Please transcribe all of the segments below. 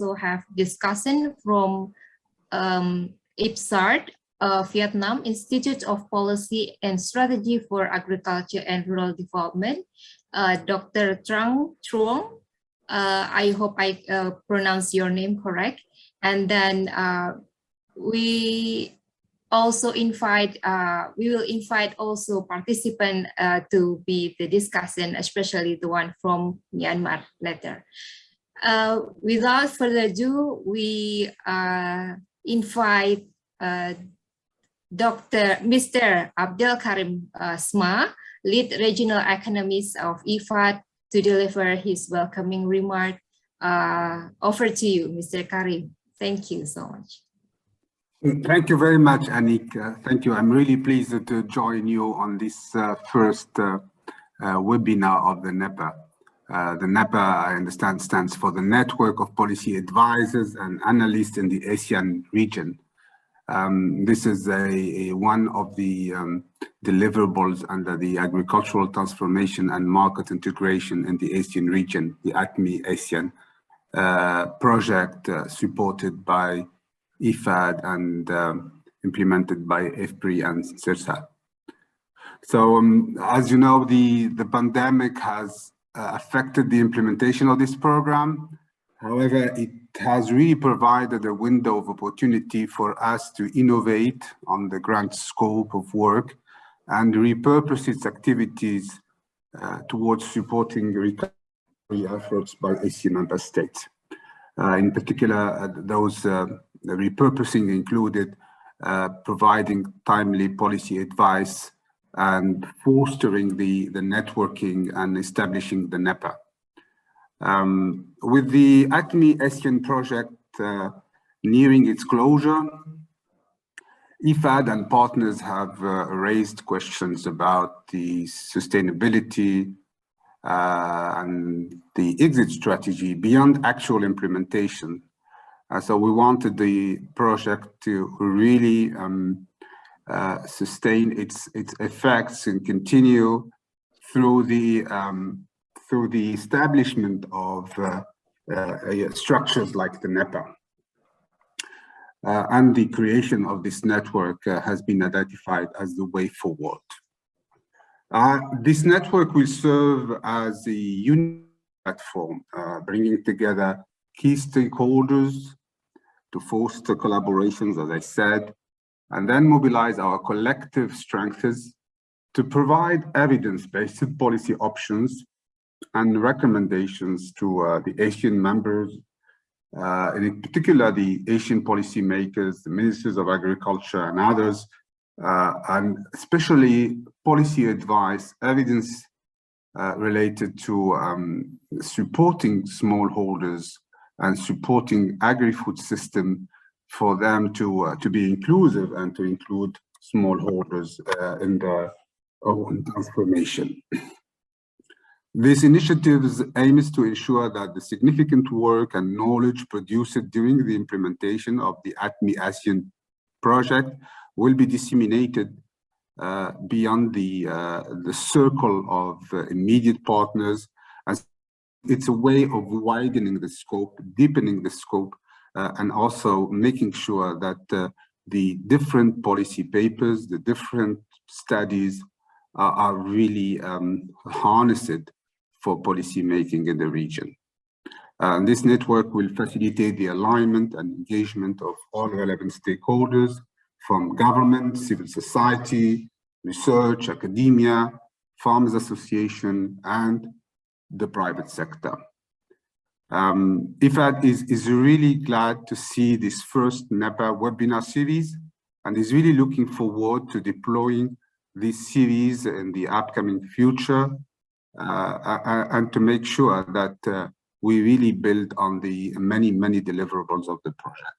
also have discussion from IFPRI SAR, Vietnam Institute of Policy and Strategy for Agriculture and Rural Development, Dr. Chang. I hope I pronounce your name correct. And then we also invite, we will invite also participants to be the discussion, especially the one from Myanmar later. Without further ado, we invite Mr. Abdel Karim Sma, Lead Regional Economist of IFPRI, to deliver his welcoming remark. Over to you, Mr. Karim. Thank you so much. Thank you very much, Anik. Thank you. I'm really pleased to join you on this first webinar of the NEPA. The NAPA, I understand, stands for the Network of Policy Advisors and Analysts in the ASEAN region. This is one of the deliverables under the Agricultural Transformation and Market Integration in the ASEAN region, the IFPRI ASEAN project supported by IFAD and implemented by IFPRI and SEARCA. So as you know, the pandemic has affected the implementation of this program. However, it has really provided a window of opportunity for us to innovate on the grant scope of work and repurpose its activities towards supporting recovery efforts by ASEAN member states. In particular, those repurposing included providing timely policy advice and fostering the networking and establishing the NEPA. With the IFPRI ASEAN project nearing its closure, IFAD and partners have raised questions about the sustainability and the exit strategy beyond actual implementation. So we wanted the project to really sustain its effects and continue through the establishment of structures like the NEPA. And the creation of this network has been identified as the way forward. This network will serve as a unique platform, bringing together key stakeholders to foster collaborations, as I said, and then mobilize our collective strengths to provide evidence-based policy options and recommendations to the ASEAN members, and in particular the Asian policymakers, the ministers of agriculture and others, and especially policy advice, evidence related to supporting smallholders and supporting agri-food system for them to be inclusive and to include smallholders in their own transformation. This initiative's aim is to ensure that the significant work and knowledge produced during the implementation of the IFPRI ASEAN project will be disseminated beyond the circle of immediate partners. As it's a way of widening the scope, deepening the scope, and also making sure that the different policy papers, the different studies are really harnessed for policy making in the region. This network will facilitate the alignment and engagement of all relevant stakeholders from government, civil society, research, academia, farmers association, and the private sector. IFAD is really glad to see this first NEPA webinar series and is really looking forward to deploying this series in the upcoming future and to make sure that we really build on the many deliverables of the project.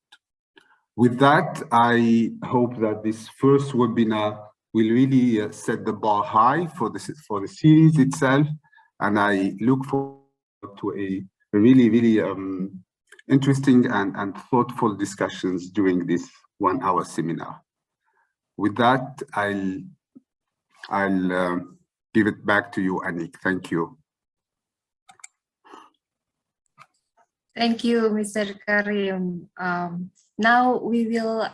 With that, I hope that this first webinar will really set the bar high for the series itself, and I look forward to a really interesting and thoughtful discussions during this 1-hour seminar. With that, I'll give it back to you, Anik. Thank you. Thank you, Mr. Karim. Now we will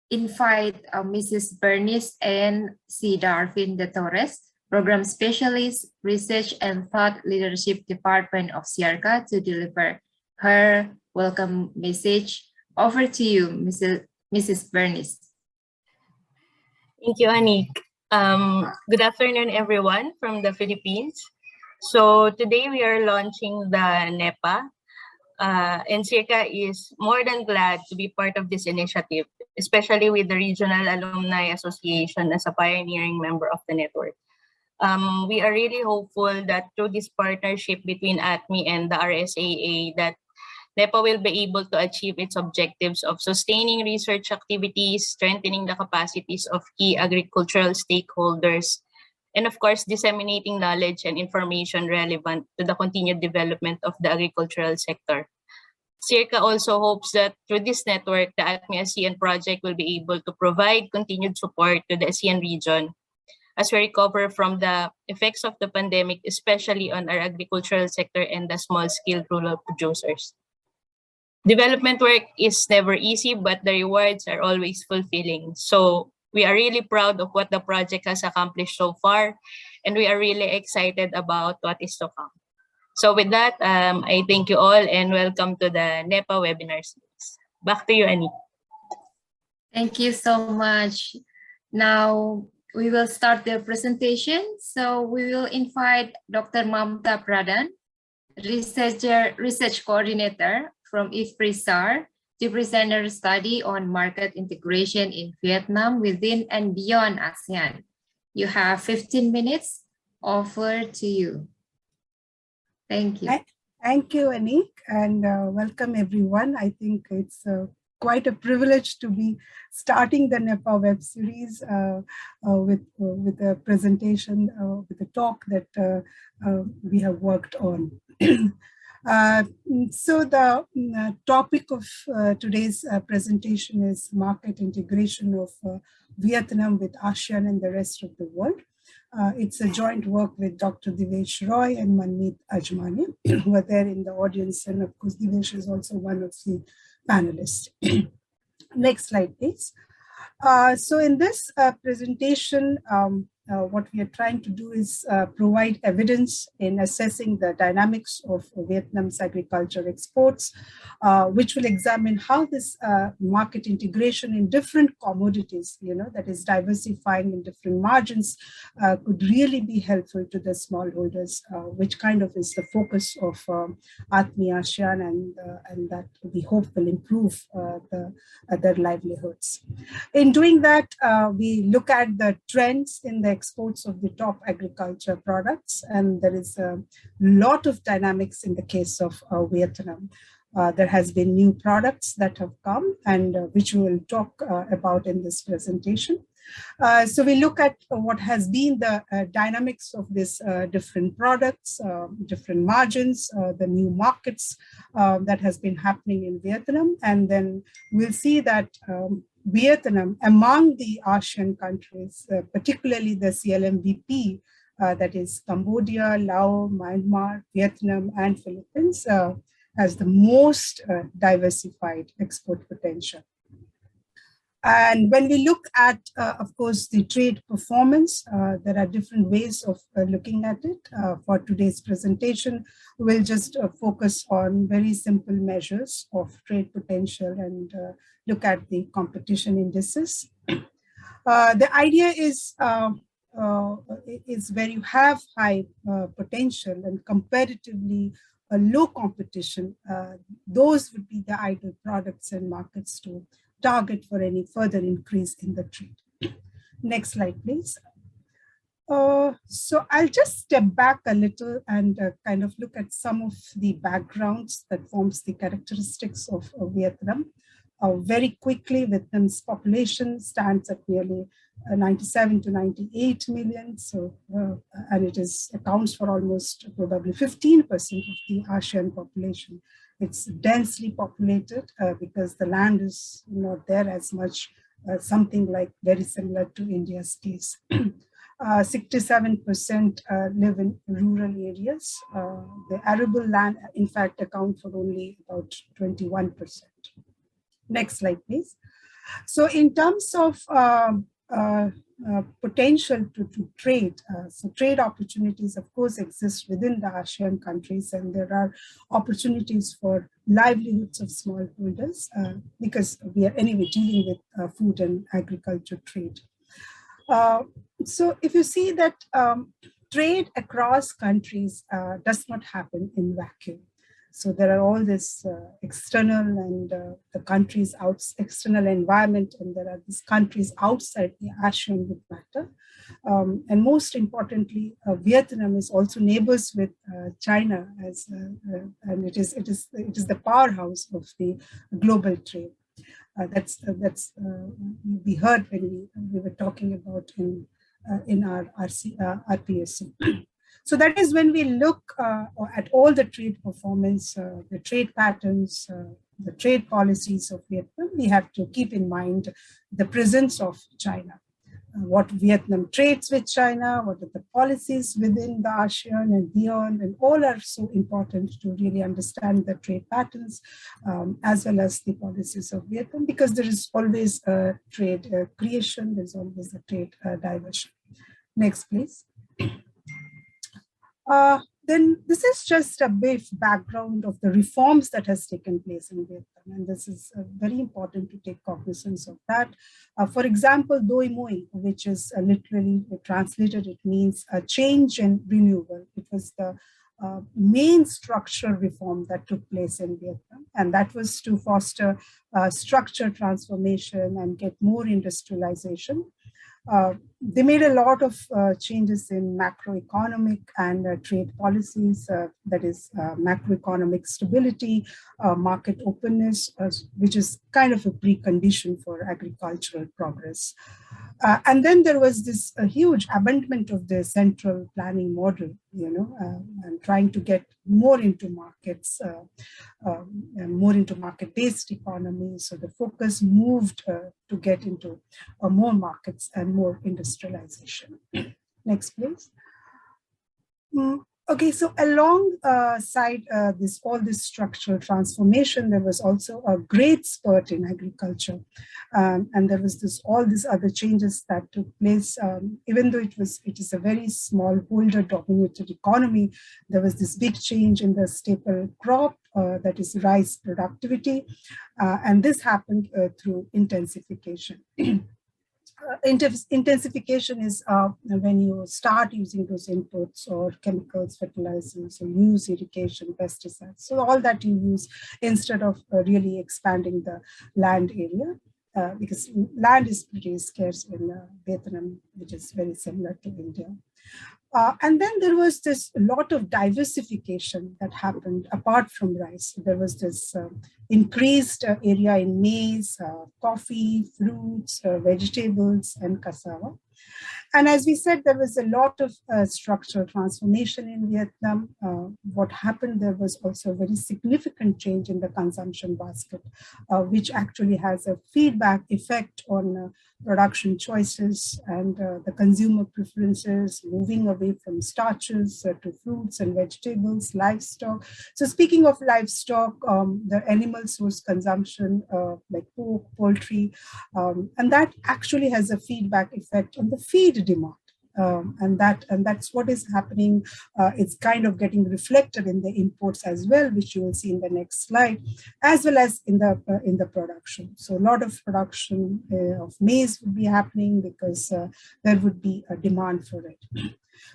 invite Mrs. Bernice and C. Darwin de Torres, Program Specialist, Research and Thought Leadership Department of SEARCA, to deliver her welcome message. Over to you, Mrs. Bernice. Thank you, Anik. Good afternoon, everyone from the Philippines. So today we are launching the NePAAA, and SEARCA is more than glad to be part of this initiative, especially with the Regional Alumni Association as a pioneering member of the network. We are really hopeful that through this partnership between ATMI and the RSAA, that NePAAA will be able to achieve its objectives of sustaining research activities, strengthening the capacities of key agricultural stakeholders, and of course, disseminating knowledge and information relevant to the continued development of the agricultural sector. SEARCA also hopes that through this network, the ATMI ASEAN project will be able to provide continued support to the ASEAN region as we recover from the effects of the pandemic, especially on our agricultural sector and the small-scale rural producers. Development work is never easy, but the rewards are always fulfilling. So we are really proud of what the project has accomplished so far, and we are really excited about what is to come. So with that, I thank you all and welcome to the NePAAA webinar series. Back to you, Annie. Thank you so much. Now we will start the presentation. So we will invite Dr. Mamata Pradhan, research coordinator from IFPRI SAR, to present her study on market integration in Vietnam within and beyond ASEAN. You have 15 minutes. Over to you. Thank you. Thank you, Anik, and welcome everyone. I think it's quite a privilege to be starting the NePAAA web series with a presentation, with a talk that we have worked on. So the topic of today's presentation is market integration of Vietnam with ASEAN and the rest of the world. It's a joint work with Dr. Devesh Roy and Manmeet Ajmani, who are there in the audience, and of course Devesh is also one of the panelists. Next slide, please. So in this presentation, what we are trying to do is provide evidence in assessing the dynamics of Vietnam's agriculture exports, which will examine how this market integration in different commodities, that is diversifying in different margins, could really be helpful to the smallholders, which kind of is the focus of ATMI ASEAN, and that we hope will improve their livelihoods. In doing that, we look at the trends in the exports of the top agriculture products, and there is a lot of dynamics in the case of Vietnam. There has been new products that have come, and which we will talk about in this presentation. So we look at what has been the dynamics of these different products, different margins, the new markets that has been happening in Vietnam, and then we'll see that Vietnam, among the ASEAN countries, particularly the CLMVP, that is Cambodia, Laos, Myanmar, Vietnam, and Philippines, has the most diversified export potential. And when we look at, of course, the trade performance, there are different ways of looking at it. For today's presentation, we'll just focus on very simple measures of trade potential and look at the competition indices. The idea is where you have high potential and comparatively low competition, those would be the ideal products and markets to target for any further increase in the trade. Next slide, please. So I'll just step back a little and kind of look at some of the backgrounds that forms the characteristics of Vietnam. Very quickly, Vietnam's population stands at nearly 97 to 98 million. So, and it accounts for almost probably 15% of the ASEAN population. It's densely populated because the land is not there as much, something like very similar to India's case. 67% live in rural areas. The arable land, in fact, account for only about 21%. Next slide, please. So in terms of potential to trade, so trade opportunities, of course, exist within the ASEAN countries, and there are opportunities for livelihoods of smallholders because we are anyway dealing with food and agriculture trade. So if you see that trade across countries does not happen in vacuum. So there are all this external and the countries external environment, and there are these countries outside the ASEAN would matter. And most importantly, Vietnam is also neighbors with China, as and it is the powerhouse of the global trade. We heard when we were talking about in our IFPRI. So that is when we look at all the trade performance, the trade patterns, the trade policies of Vietnam, we have to keep in mind the presence of China. What Vietnam trades with China, what are the policies within the ASEAN and beyond, and all are so important to really understand the trade patterns as well as the policies of Vietnam, because there is always a trade creation, there's always a trade diversion. Next, please. Then this is just a brief background of the reforms that has taken place in Vietnam, and this is very important to take cognizance of that. For example, Doi Moi, which is literally translated, it means a change and renewal. It was the main structural reform that took place in Vietnam, and that was to foster structure transformation and get more industrialization. They made a lot of changes in macroeconomic and trade policies, that is macroeconomic stability, market openness, which is kind of a precondition for agricultural progress. And then there was this huge abandonment of the central planning model, and trying to get more into markets, and more into market-based economy. So the focus moved to get into more markets and more industrialization. Next, please. Okay, so alongside all this structural transformation, there was also a great spurt in agriculture, and there was all these other changes that took place. Even though it is a very small holder-dominated economy, there was this big change in the staple crop, that is rice productivity, and this happened through intensification. Intensification is when you start using those inputs or chemicals, fertilizers, or use irrigation, pesticides. So all that you use instead of really expanding the land area, because land is pretty scarce in Vietnam, which is very similar to India. And then there was this lot of diversification that happened apart from rice. There was this increased area in maize, coffee, fruits, vegetables, and cassava. And as we said, there was a lot of structural transformation in Vietnam. What happened there was also a very significant change in the consumption basket, which actually has a feedback effect on production choices and the consumer preferences, moving away from starches to fruits and vegetables, livestock. So speaking of livestock, the animal source consumption like pork, poultry, and that actually has a feedback effect on the feed demand. And that's what is happening. It's kind of getting reflected in the imports as well, which you will see in the next slide, as well as in the production. So a lot of production of maize would be happening because there would be a demand for it.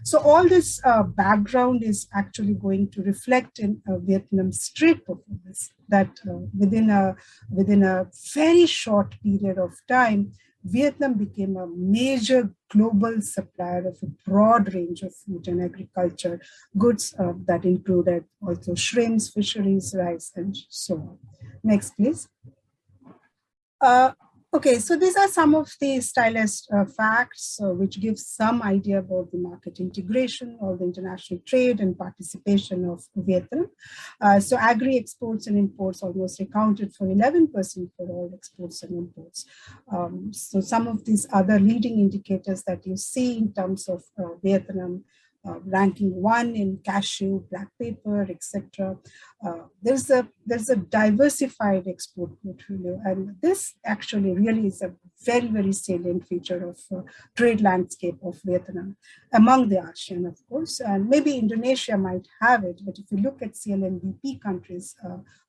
So all this background is actually going to reflect in Vietnam's trade performance, that within a very short period of time, Vietnam became a major global supplier of a broad range of food and agriculture goods that included also shrimps, fisheries, rice, and so on. Next, please. Okay, so these are some of the stylized facts which give some idea about the market integration or the international trade and participation of Vietnam. So agri-exports and imports almost accounted for 11% for all exports and imports. So some of these other leading indicators that you see in terms of Vietnam ranking 1 in cashew, black pepper, etc. There's a diversified export portfolio, and this actually really is a very, very salient feature of trade landscape of Vietnam among the ASEAN, of course, and maybe Indonesia might have it, but if you look at CLMVP countries,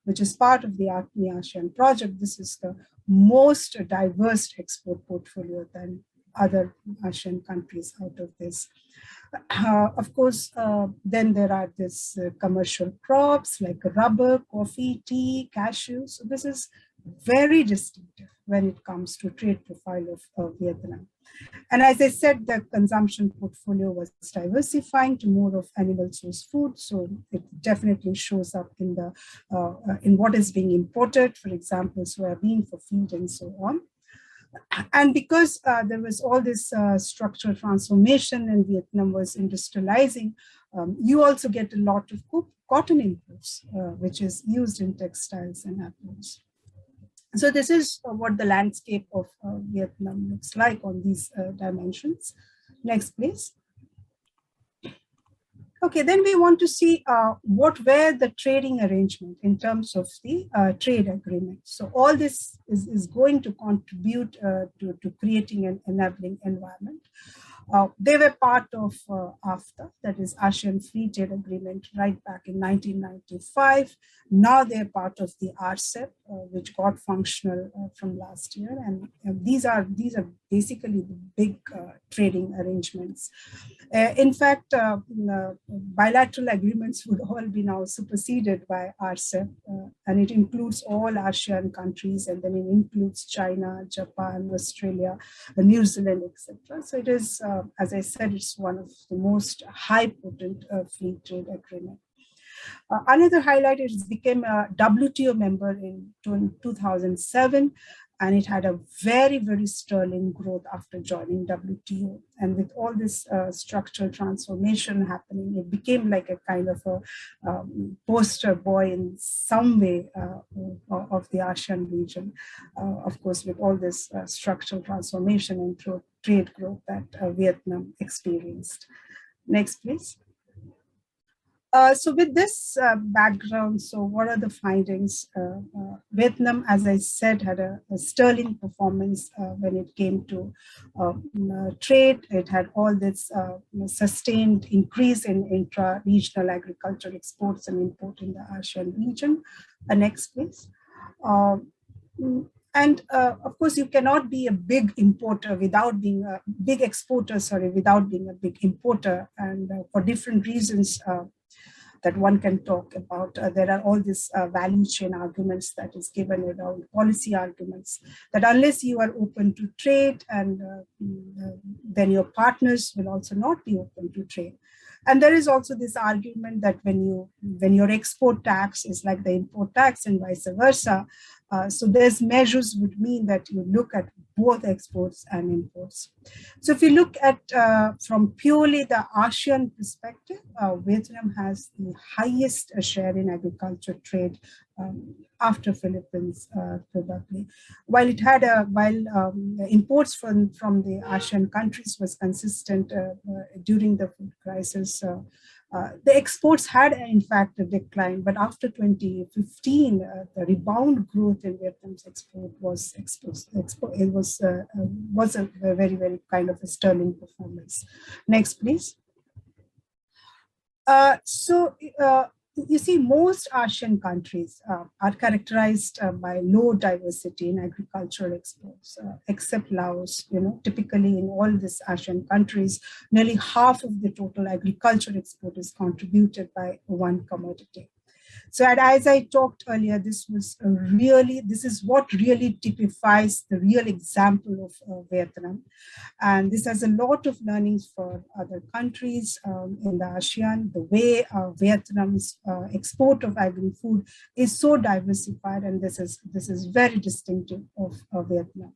which is part of the ASEAN project, this is the most diverse export portfolio than other ASEAN countries out of this. Of course, then there are this commercial crops like rubber, coffee, tea, cashew. So this is very distinctive when it comes to trade profile of Vietnam. And as I said, the consumption portfolio was diversifying to more of animal source food. So it definitely shows up in the in what is being imported, for example, soybean for feed and so on. And because there was all this structural transformation and Vietnam was industrializing, you also get a lot of cotton imports, which is used in textiles and apparels. So this is what the landscape of Vietnam looks like on these dimensions. Next, please. Okay, then we want to see what were the trading arrangement in terms of the trade agreement. So all this is going to contribute to creating an enabling environment. They were part of AFTA, that is ASEAN Free Trade Agreement, right back in 1995. Now they're part of the RCEP, which got functional from last year. And these are basically the big trading arrangements. In fact, bilateral agreements would all be now superseded by RCEP, and it includes all ASEAN countries, and then it includes China, Japan, Australia, New Zealand, etc. So it is, as I said, it's one of the most high-potent free trade agreement. Another highlight is it became a WTO member in 2007, and it had a very, very sterling growth after joining WTO. And with all this structural transformation happening, it became like a kind of a poster boy in some way of the ASEAN region. Of course, with all this structural transformation and through trade growth that Vietnam experienced. Next, please. So with this background, so what are the findings? Vietnam, as I said, had a sterling performance when it came to trade. It had all this sustained increase in intra-regional agricultural exports and import in the ASEAN region. Next, please. And of course, you cannot be a big importer without being a big exporter, sorry, without being a big importer. And for different reasons, that one can talk about. There are all these value chain arguments that is given around policy arguments that unless you are open to trade, and then your partners will also not be open to trade. And there is also this argument that when your export tax is like the import tax and vice versa, so there's measures would mean that you look at both exports and imports. So if you look at from purely the ASEAN perspective, Vietnam has the highest share in agriculture trade after Philippines, probably. While it had imports from the ASEAN countries was consistent during the food crisis. The exports had, in fact, a decline, but after 2015, the rebound growth in Vietnam's export was a very, very kind of a sterling performance. Next, please. You see, most ASEAN countries are characterized by low diversity in agricultural exports, except Laos. Typically in all these ASEAN countries, nearly half of the total agricultural export is contributed by one commodity. So as I talked earlier, this is what really typifies the real example of Vietnam. And this has a lot of learnings for other countries in the ASEAN. The way Vietnam's export of agri-food is so diversified, and this is very distinctive of Vietnam.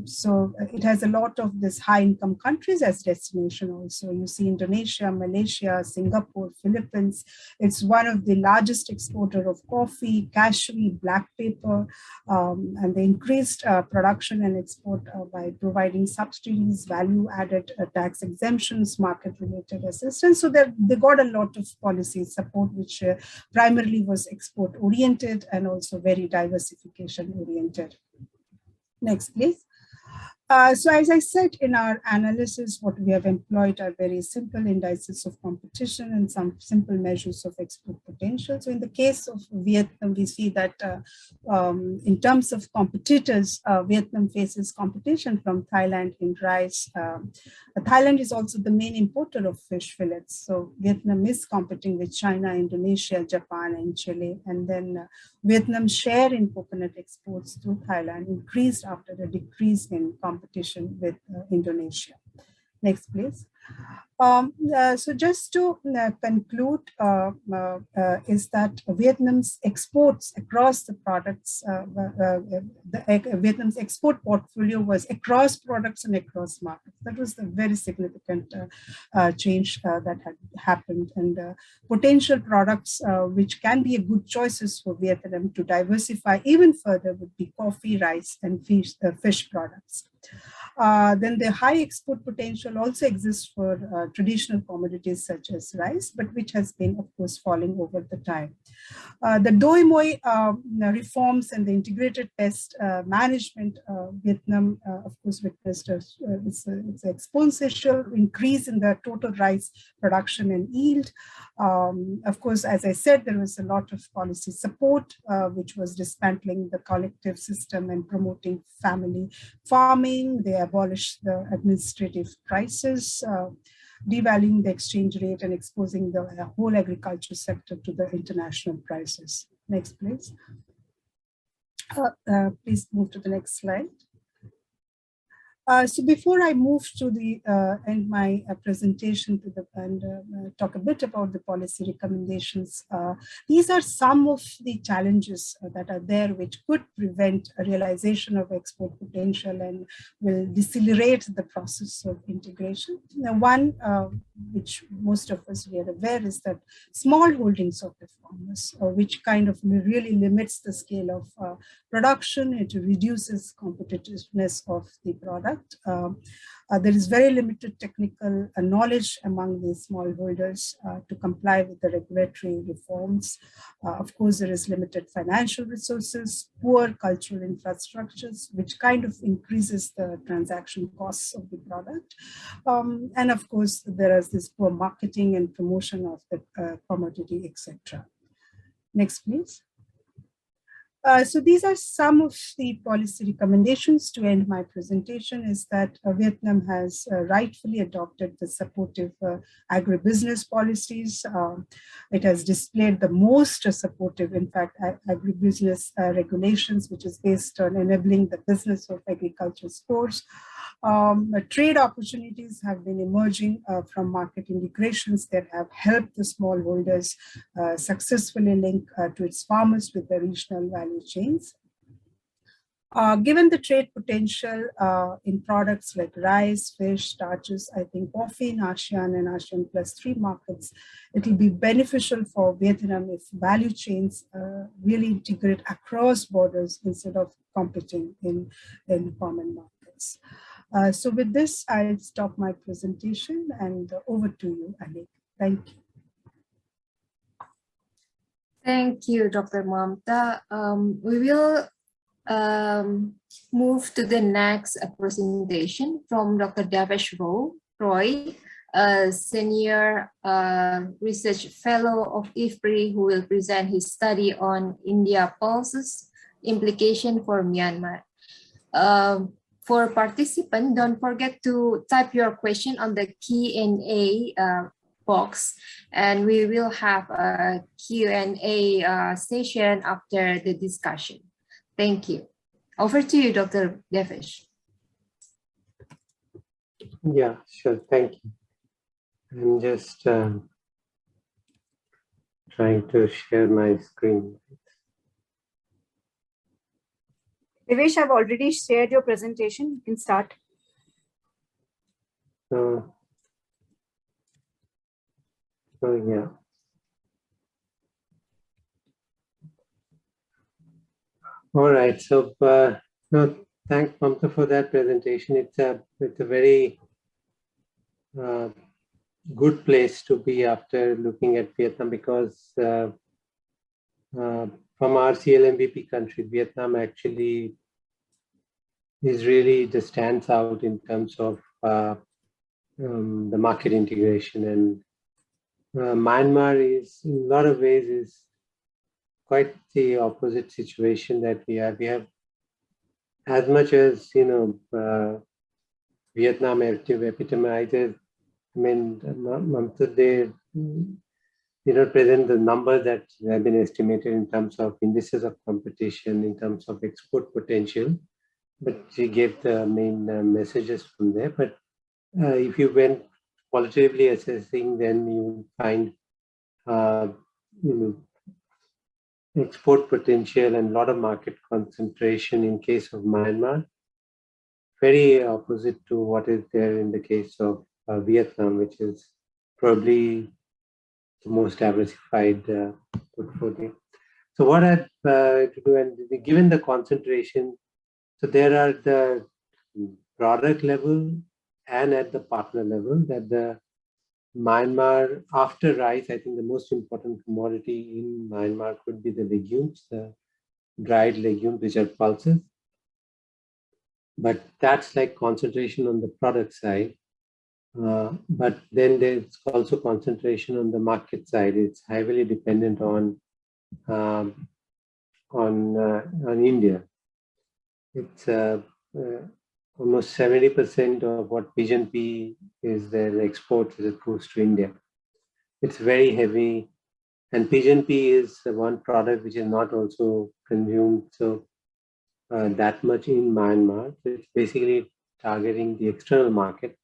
So it has a lot of this high income countries as destination also. You see Indonesia, Malaysia, Singapore, Philippines. It's one of the largest exporter of coffee, cashew, black pepper, and they increased production and export by providing subsidies, value-added tax exemptions, market-related assistance. So they got a lot of policy support, which primarily was export-oriented and also very diversification-oriented. Next, please. So as I said, in our analysis, what we have employed are very simple indices of competition and some simple measures of export potential. So in the case of Vietnam, we see that in terms of competitors, Vietnam faces competition from Thailand in rice. Thailand is also the main importer of fish fillets. So Vietnam is competing with China, Indonesia, Japan, and Chile. And then Vietnam's share in coconut exports to Thailand increased after a decrease in competition with Indonesia. Next, please. So just to conclude, is that Vietnam's exports across the products, Vietnam's export portfolio was across products and across markets. That was a very significant change that had happened, and potential products which can be a good choices for Vietnam to diversify even further would be coffee, rice, and fish products. Then the high export potential also exists for traditional commodities such as rice, but which has been, of course, falling over the time. The Doi Moi reforms and the integrated pest management, Vietnam, of course, witnessed it's an exponential increase in the total rice production and yield. Of course, as I said, there was a lot of policy support, which was dismantling the collective system and promoting family farming. They abolished the administrative prices, devaluing the exchange rate and exposing the whole agriculture sector to the international prices. Next, please. Please move to the next slide. So before I move to the end my presentation to and talk a bit about the policy recommendations, these are some of the challenges that are there which could prevent a realization of export potential and will decelerate the process of integration. Now, one which most of us are aware is that small holdings of the farmers, which kind of really limits the scale of production. It reduces competitiveness of the product. There is very limited technical knowledge among the smallholders to comply with the regulatory reforms. Of course, there is limited financial resources, poor cultural infrastructures, which kind of increases the transaction costs of the product. And of course, there is this poor marketing and promotion of the commodity, etc. Next, please. So these are some of the policy recommendations. To end my presentation is that Vietnam has rightfully adopted the supportive agribusiness policies. It has displayed the most supportive, in fact, agribusiness regulations, which is based on enabling the business of agricultural stores. Trade opportunities have been emerging from market integrations that have helped the smallholders successfully link to its farmers with the regional value chains. Given the trade potential in products like rice, fish, starches, I think coffee in ASEAN and ASEAN +3 markets, it will be beneficial for Vietnam if value chains really integrate across borders instead of competing in common markets. So with this, I'll stop my presentation and over to you, Ali. Thank you. Thank you, Dr. Mamata. We will move to the next presentation from Dr. Devesh Roy, a senior research fellow of IFPRI, who will present his study on India pulses implication for Myanmar. For participants, don't forget to type your question on the Q&A box, and we will have a Q&A session after the discussion. Thank you. Over to you, Dr. Devesh. Yeah, sure. Thank you. I'm just trying to share my screen. Devesh, I've already shared your presentation. You can start. So yeah. All right. So no, thanks, Mamata, for that presentation. It's a very good place to be after looking at Vietnam, because from our CLMVP country, Vietnam actually just stands out in terms of the market integration. And Myanmar is, in a lot of ways, is quite the opposite situation that we have. We have, as much as, Vietnam epitomizes, I mean, Mamata, they present the numbers that have been estimated in terms of indices of competition, in terms of export potential, but she gave the main messages from there. But if you went qualitatively assessing, then you find export potential and a lot of market concentration in case of Myanmar, very opposite to what is there in the case of Vietnam, which is probably the most diversified portfolio. So what I'd to do, and given the concentration, so there are the product level and at the partner level, that the Myanmar, after rice, I think the most important commodity in Myanmar could be the legumes, the dried legumes, which are pulses. But that's like concentration on the product side. But then there's also concentration on the market side. It's heavily dependent on India. It's almost 70% of what pigeon pea is their export that goes to India. It's very heavy, and pigeon pea is one product which is not also consumed so that much in Myanmar. So it's basically targeting the external market,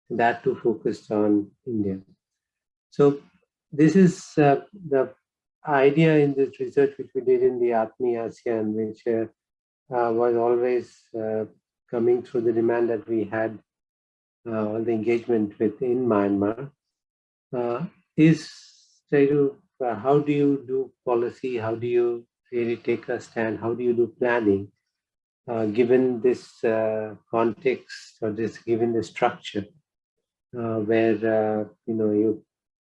that too focused on India. So this is the idea in this research which we did in the IFPRI ASEAN, which was always coming through the demand that we had, all the engagement within Myanmar, is try to how do you do policy, how do you really take a stand, how do you do planning, given this context, or given the structure, where you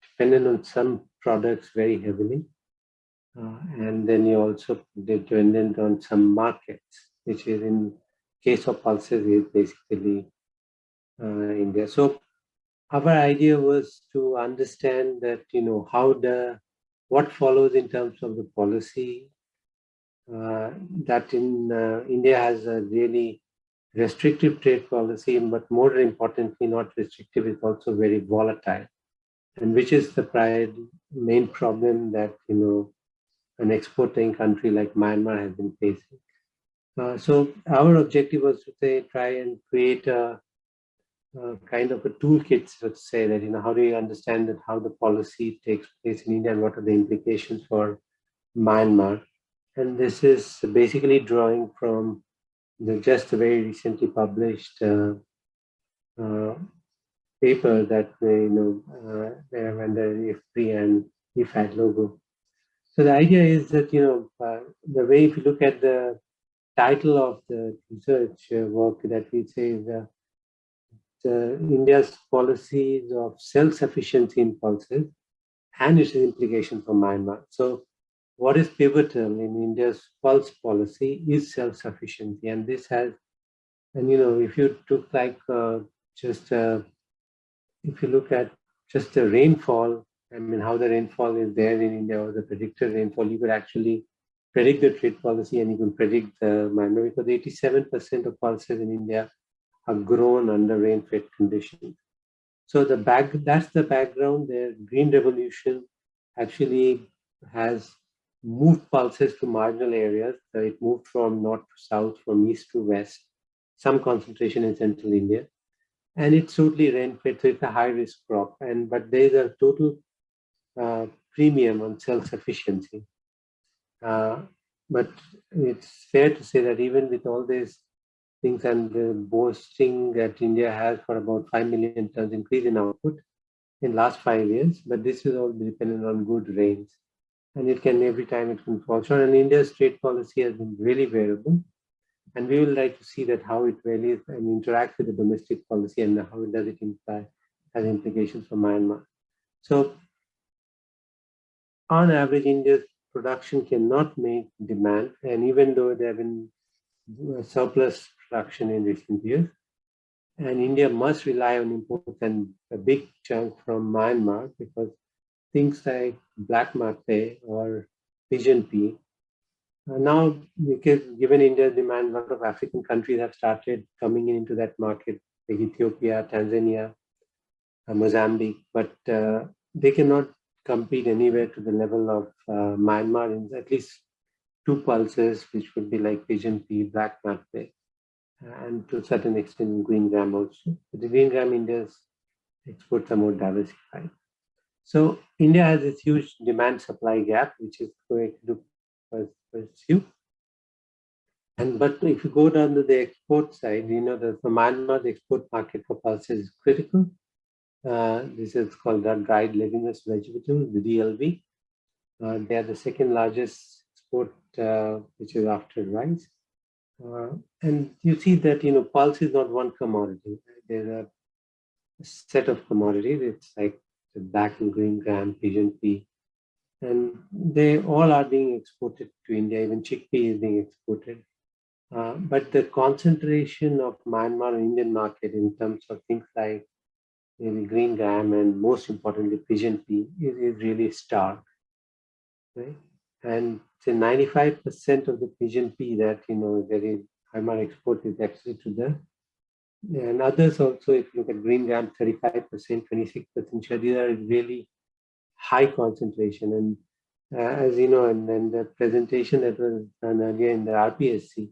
dependent on some products very heavily, and then you also dependent on some markets, which is in case of pulses is basically India. So our idea was to understand that what follows in terms of the policy, that in India has a really restrictive trade policy, but more importantly, not restrictive, it's also very volatile, and which is the main problem that an exporting country like Myanmar has been facing. So our objective was to try and create a kind of a toolkit, so to say, that how do you understand that how the policy takes place in India and what are the implications for Myanmar. And this is basically drawing from just a very recently published paper that they have under IFPRI and IFPRI logo. So the idea is that the way, if you look at the title of the research work, that we say is India's policies of self-sufficiency in pulses and its implication for Myanmar. So what is pivotal in India's pulse policy is self-sufficiency, and this has, and if you took like if you look at just the rainfall, I mean how the rainfall is there in India, or the predicted rainfall, you could actually predict the trade policy, and you can predict the Myanmar, because 87% of pulses in India are grown under rain-fed conditions. So that's the background. The Green Revolution actually has moved pulses to marginal areas. So it moved from north to south, from east to west, some concentration in central India, and it's totally rain-fed, so it's a high-risk crop. But there is a total premium on self-sufficiency. but it's fair to say that even with all these things and the boasting that India has for about 5 million tons increase in output in last 5 years, but this is all dependent on good rains. And it can, every time it can fall short. And India's trade policy has been really variable. And we will like to see that how it varies and interacts with the domestic policy and how does it imply, has implications for Myanmar. So on average, India's production cannot make demand. And even though there have been surplus production in recent years, and India must rely on imports and a big chunk from Myanmar because things like black matte or pigeon pea now, because given India's demand, a lot of African countries have started coming into that market, like Ethiopia, Tanzania, Mozambique, but they cannot compete anywhere to the level of Myanmar in at least 2 pulses, which would be like pigeon pea, black matte, and to a certain extent green gram also. But the green gram India's exports are more diversified. So India has this huge demand-supply gap, which is going to pursue. But if you go down to the export side, you know, the Myanmar's export market for pulses is critical. This is called the dried leguminous vegetable, the DLV. They are the second largest export, which is after rice. And you see that, you know, pulse is not one commodity. There's a set of commodities. It's like the black and green gram, pigeon pea. And they all are being exported to India. Even chickpea is being exported. But the concentration of Myanmar and Indian market in terms of things like maybe green gram and most importantly pigeon pea is really stark, right? And say 95% of the pigeon pea that, you know, there is Myanmar export is actually to the, and others also, if you look at green gram, 35%, 26% share, these are really high concentration. And as you know, and then the presentation that was done earlier in the RPSC,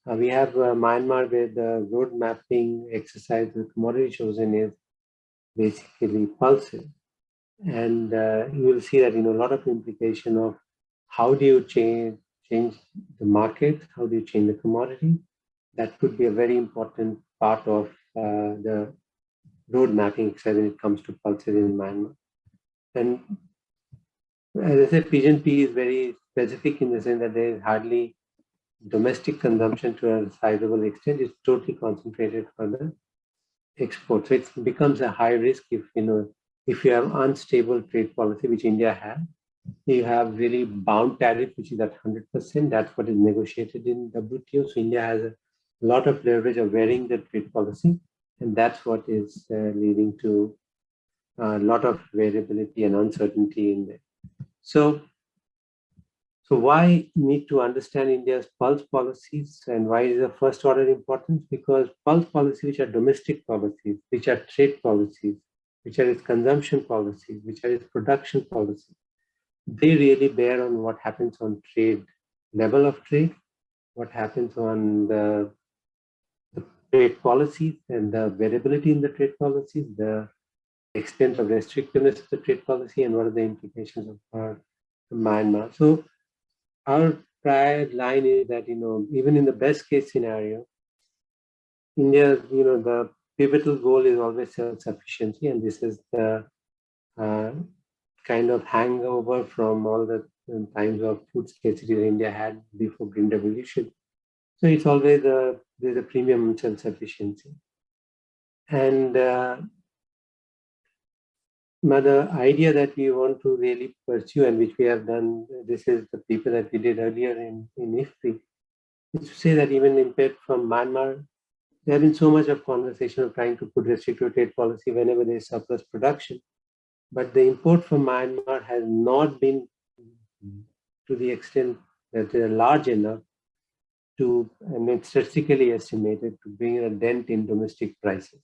we have Myanmar where the road mapping exercise, the commodity chosen is basically pulses. And you will see that, you know, a lot of implication of how do you change the market, how do you change the commodity. That could be a very important part of the road mapping exercise when it comes to pulses in Myanmar. And as I said, pigeon pea is very specific in the sense that there is hardly domestic consumption to a sizable extent. It's totally concentrated for the export. So it becomes a high risk if, you know, if you have unstable trade policy, which India has. You have really bound tariff, which is at 100%. That's what is negotiated in WTO. So India has a lot of leverage of varying the trade policy. And that's what is leading to a lot of variability and uncertainty in there. So why need to understand India's pulse policies and why is the first order importance? Because pulse policies, which are domestic policies, which are trade policies, which are its consumption policies, which are its production policies, they really bear on what happens on trade, level of trade, what happens on the trade policies and the variability in the trade policies, the extent of restrictiveness of the trade policy, and what are the implications of Myanmar. So our prior line is that, you know, even in the best case scenario, India, you know, the pivotal goal is always self-sufficiency, and this is the kind of hangover from all the times of food scarcity that India had before Green Revolution. So it's always there's a premium on self-sufficiency. And the idea that we want to really pursue, and which we have done, this is the paper that we did earlier in IFPRI, is to say that even import from Myanmar, there has been so much of conversation of trying to put restrictive trade policy whenever there is surplus production. But the import from Myanmar has not been to the extent that they are large enough to, and it's statistically estimated, to bring a dent in domestic prices.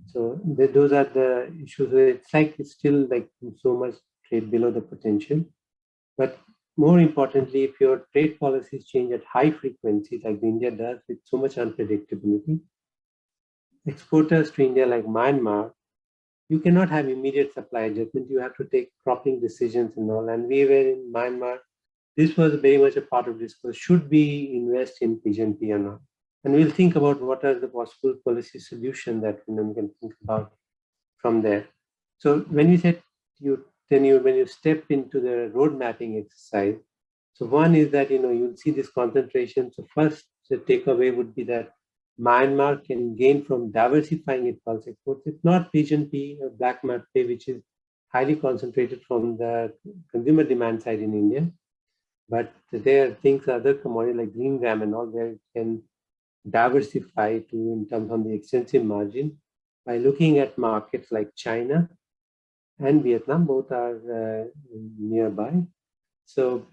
So those are the issues where it's like it's still like so much trade below the potential. But more importantly, if your trade policies change at high frequency, like India does with so much unpredictability, exporters to India like Myanmar, you cannot have immediate supply adjustment. You have to take cropping decisions and all. And we were in Myanmar this was very much a part of discourse. Should we invest in pigeon pea or not? And we'll think about what are the possible policy solutions that we can think about from there. So when we said when you step into the road mapping exercise, so one is that you'll see this concentration. So first, the takeaway would be that Myanmar can gain from diversifying its pulse exports. It's not pigeon pea or black mud pea, which is highly concentrated from the consumer demand side in India. But there are things, other commodities like green gram and all, where it can diversify to in terms of the extensive margin by looking at markets like China and Vietnam. Both are nearby. So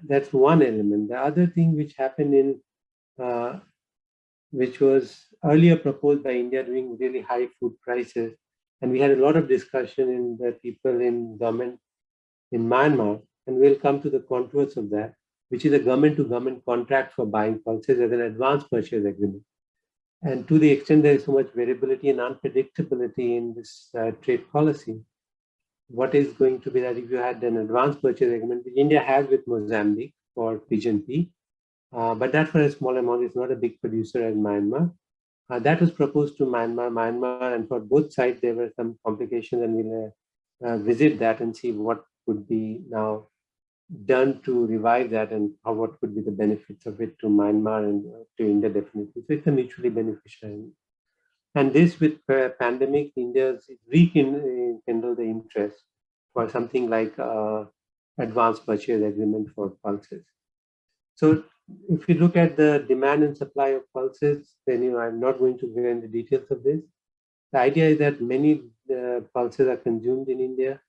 that's one element. The other thing which happened in which was earlier proposed by India during really high food prices, and we had a lot of discussion in the people in government in Myanmar, and we'll come to the contours of that, which is a government-to-government contract for buying pulses as an advance purchase agreement. And to the extent there is so much variability and unpredictability in this trade policy, what is going to be that if you had an advance purchase agreement, which India has with Mozambique for pigeon pea, but that for a small amount is not a big producer as Myanmar. That was proposed to Myanmar, and for both sides there were some complications, and we'll visit that and see what could be now done to revive that and what could be the benefits of it to Myanmar and to India definitely. So it's a mutually beneficial. And this with pandemic, India's rekindled the interest for something like advanced purchase agreement for pulses. So if you look at the demand and supply of pulses, then I'm not going to go into details of this. The idea is that many pulses are consumed in India.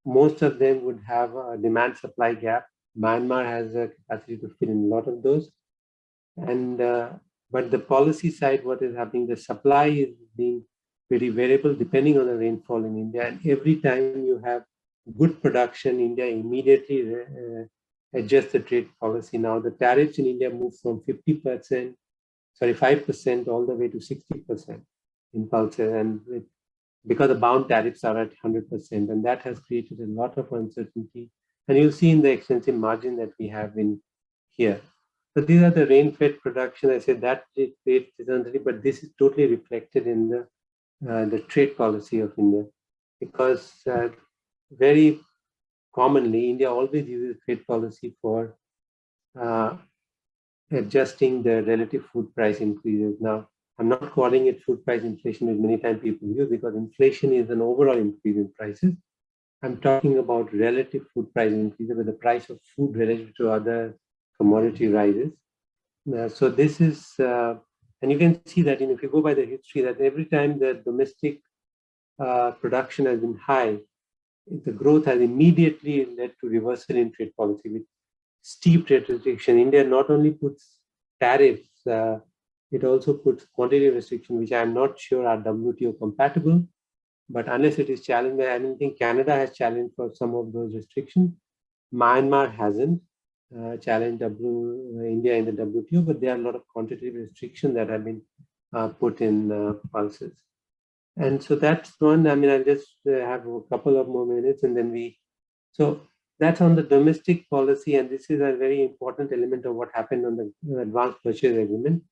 Most of them would have a demand-supply gap. Myanmar has a capacity to fill in a lot of those. And but the policy side, what is happening, the supply is being very variable depending on the rainfall in India. And every time you have good production, India immediately adjusts the trade policy. Now the tariffs in India move from 5% all the way to 60% in pulses, and because the bound tariffs are at 100%, and that has created a lot of uncertainty. And you'll see in the extensive margin that we have in here. So these are the rain-fed production. I said that it creates uncertainty, but this is totally reflected in the trade policy of India, because very commonly India always uses trade policy for adjusting the relative food price increases. Now, I'm not calling it food price inflation, which many times people use, because inflation is an overall increase in prices. I'm talking about relative food price increases, where the price of food relative to other commodity rises. So this is, and you can see that if you go by the history, that every time the domestic production has been high, the growth has immediately led to reversal in trade policy with steep trade restriction. India not only puts tariffs, it also puts quantity restriction, which I'm not sure are WTO compatible, but unless it is challenged, I don't think Canada has challenged for some of those restrictions. Myanmar hasn't challenged India in the WTO, but there are a lot of quantitative restrictions that have been put in pulses. And so that's one. I mean, I'll just have a couple of more minutes, and then so that's on the domestic policy, and this is a very important element of what happened on the advanced purchase agreement.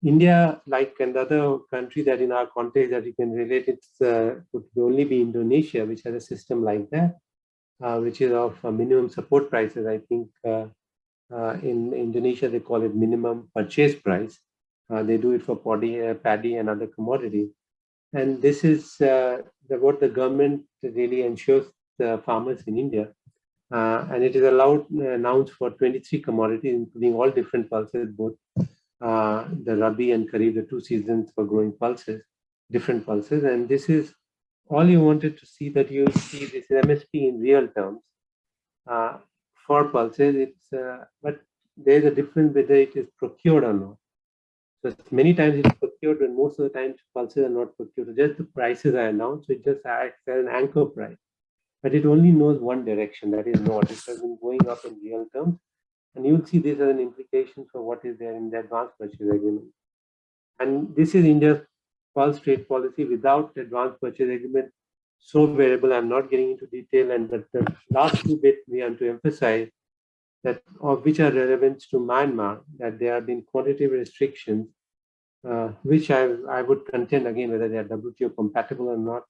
India, like another country that in our context that you can relate, would only be Indonesia, which has a system like that, which is of minimum support prices. I think in Indonesia, they call it minimum purchase price. They do it for paddy and other commodities. And this is what the government really ensures the farmers in India. And it is announced for 23 commodities, including all different pulses, both the Rabi and Kharif, the 2 seasons for growing pulses, different pulses. And this is all you wanted to see, that you see this MSP in real terms for pulses. But there's a difference whether it is procured or not. So many times it's procured, and most of the times pulses are not procured. So just the prices are announced, so it just acts as an anchor price. But it only knows one direction, that is north. It has been going up in real terms. And you'll see this as an implication for what is there in the advanced purchase agreement. And this is India's pulse trade policy without advanced purchase agreement. So variable, I'm not getting into detail. But the last 2 bits we want to emphasize that of which are relevant to Myanmar, that there have been quantitative restrictions, which I would contend again whether they are WTO compatible or not,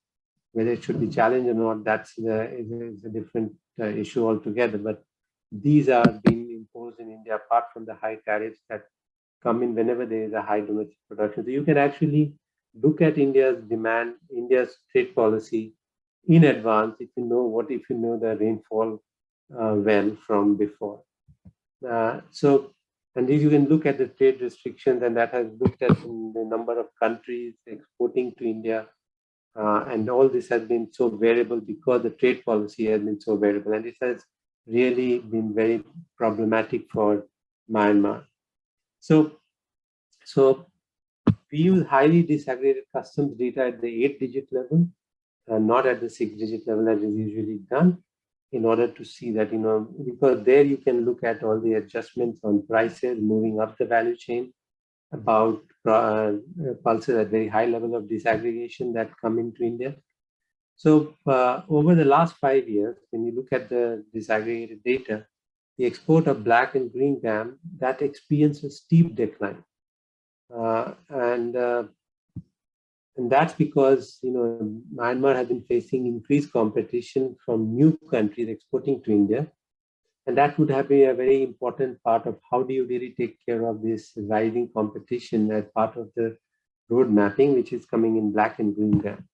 whether it should be challenged or not. That's is a different issue altogether. But these are being imposed in India apart from the high tariffs that come in whenever there is a high domestic production. So you can actually look at India's demand, India's trade policy in advance if you know the rainfall well from before. And if you can look at the trade restrictions, and that has looked at the number of countries exporting to India, and all this has been so variable because the trade policy has been so variable, and it has really been very problematic for Myanmar. So we use highly disaggregated customs data at the 8-digit level, not at the 6-digit level as is usually done, in order to see that, because there you can look at all the adjustments on prices moving up the value chain, about pulses at very high level of disaggregation that come into India. So over the last 5 years, when you look at the disaggregated data, the export of black and green gram, that experienced a steep decline. And that's because Myanmar has been facing increased competition from new countries exporting to India, and that would have been a very important part of how do you really take care of this rising competition as part of the road mapping, which is coming in black and green gram.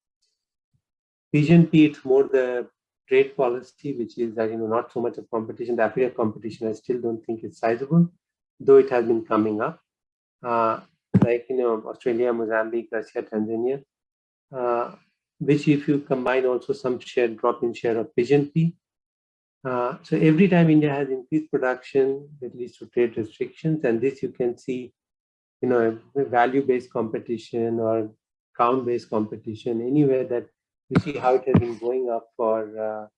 Pigeon P, it's more the trade policy, which is that not so much of competition. The AFPRI competition I still don't think is sizable, though it has been coming up. Like Australia, Mozambique, Russia, Tanzania, which if you combine also some drop in share of Pigeon P. So every time India has increased production, it leads to trade restrictions, and this you can see, value-based competition or count-based competition, anywhere that you see how it has been going up for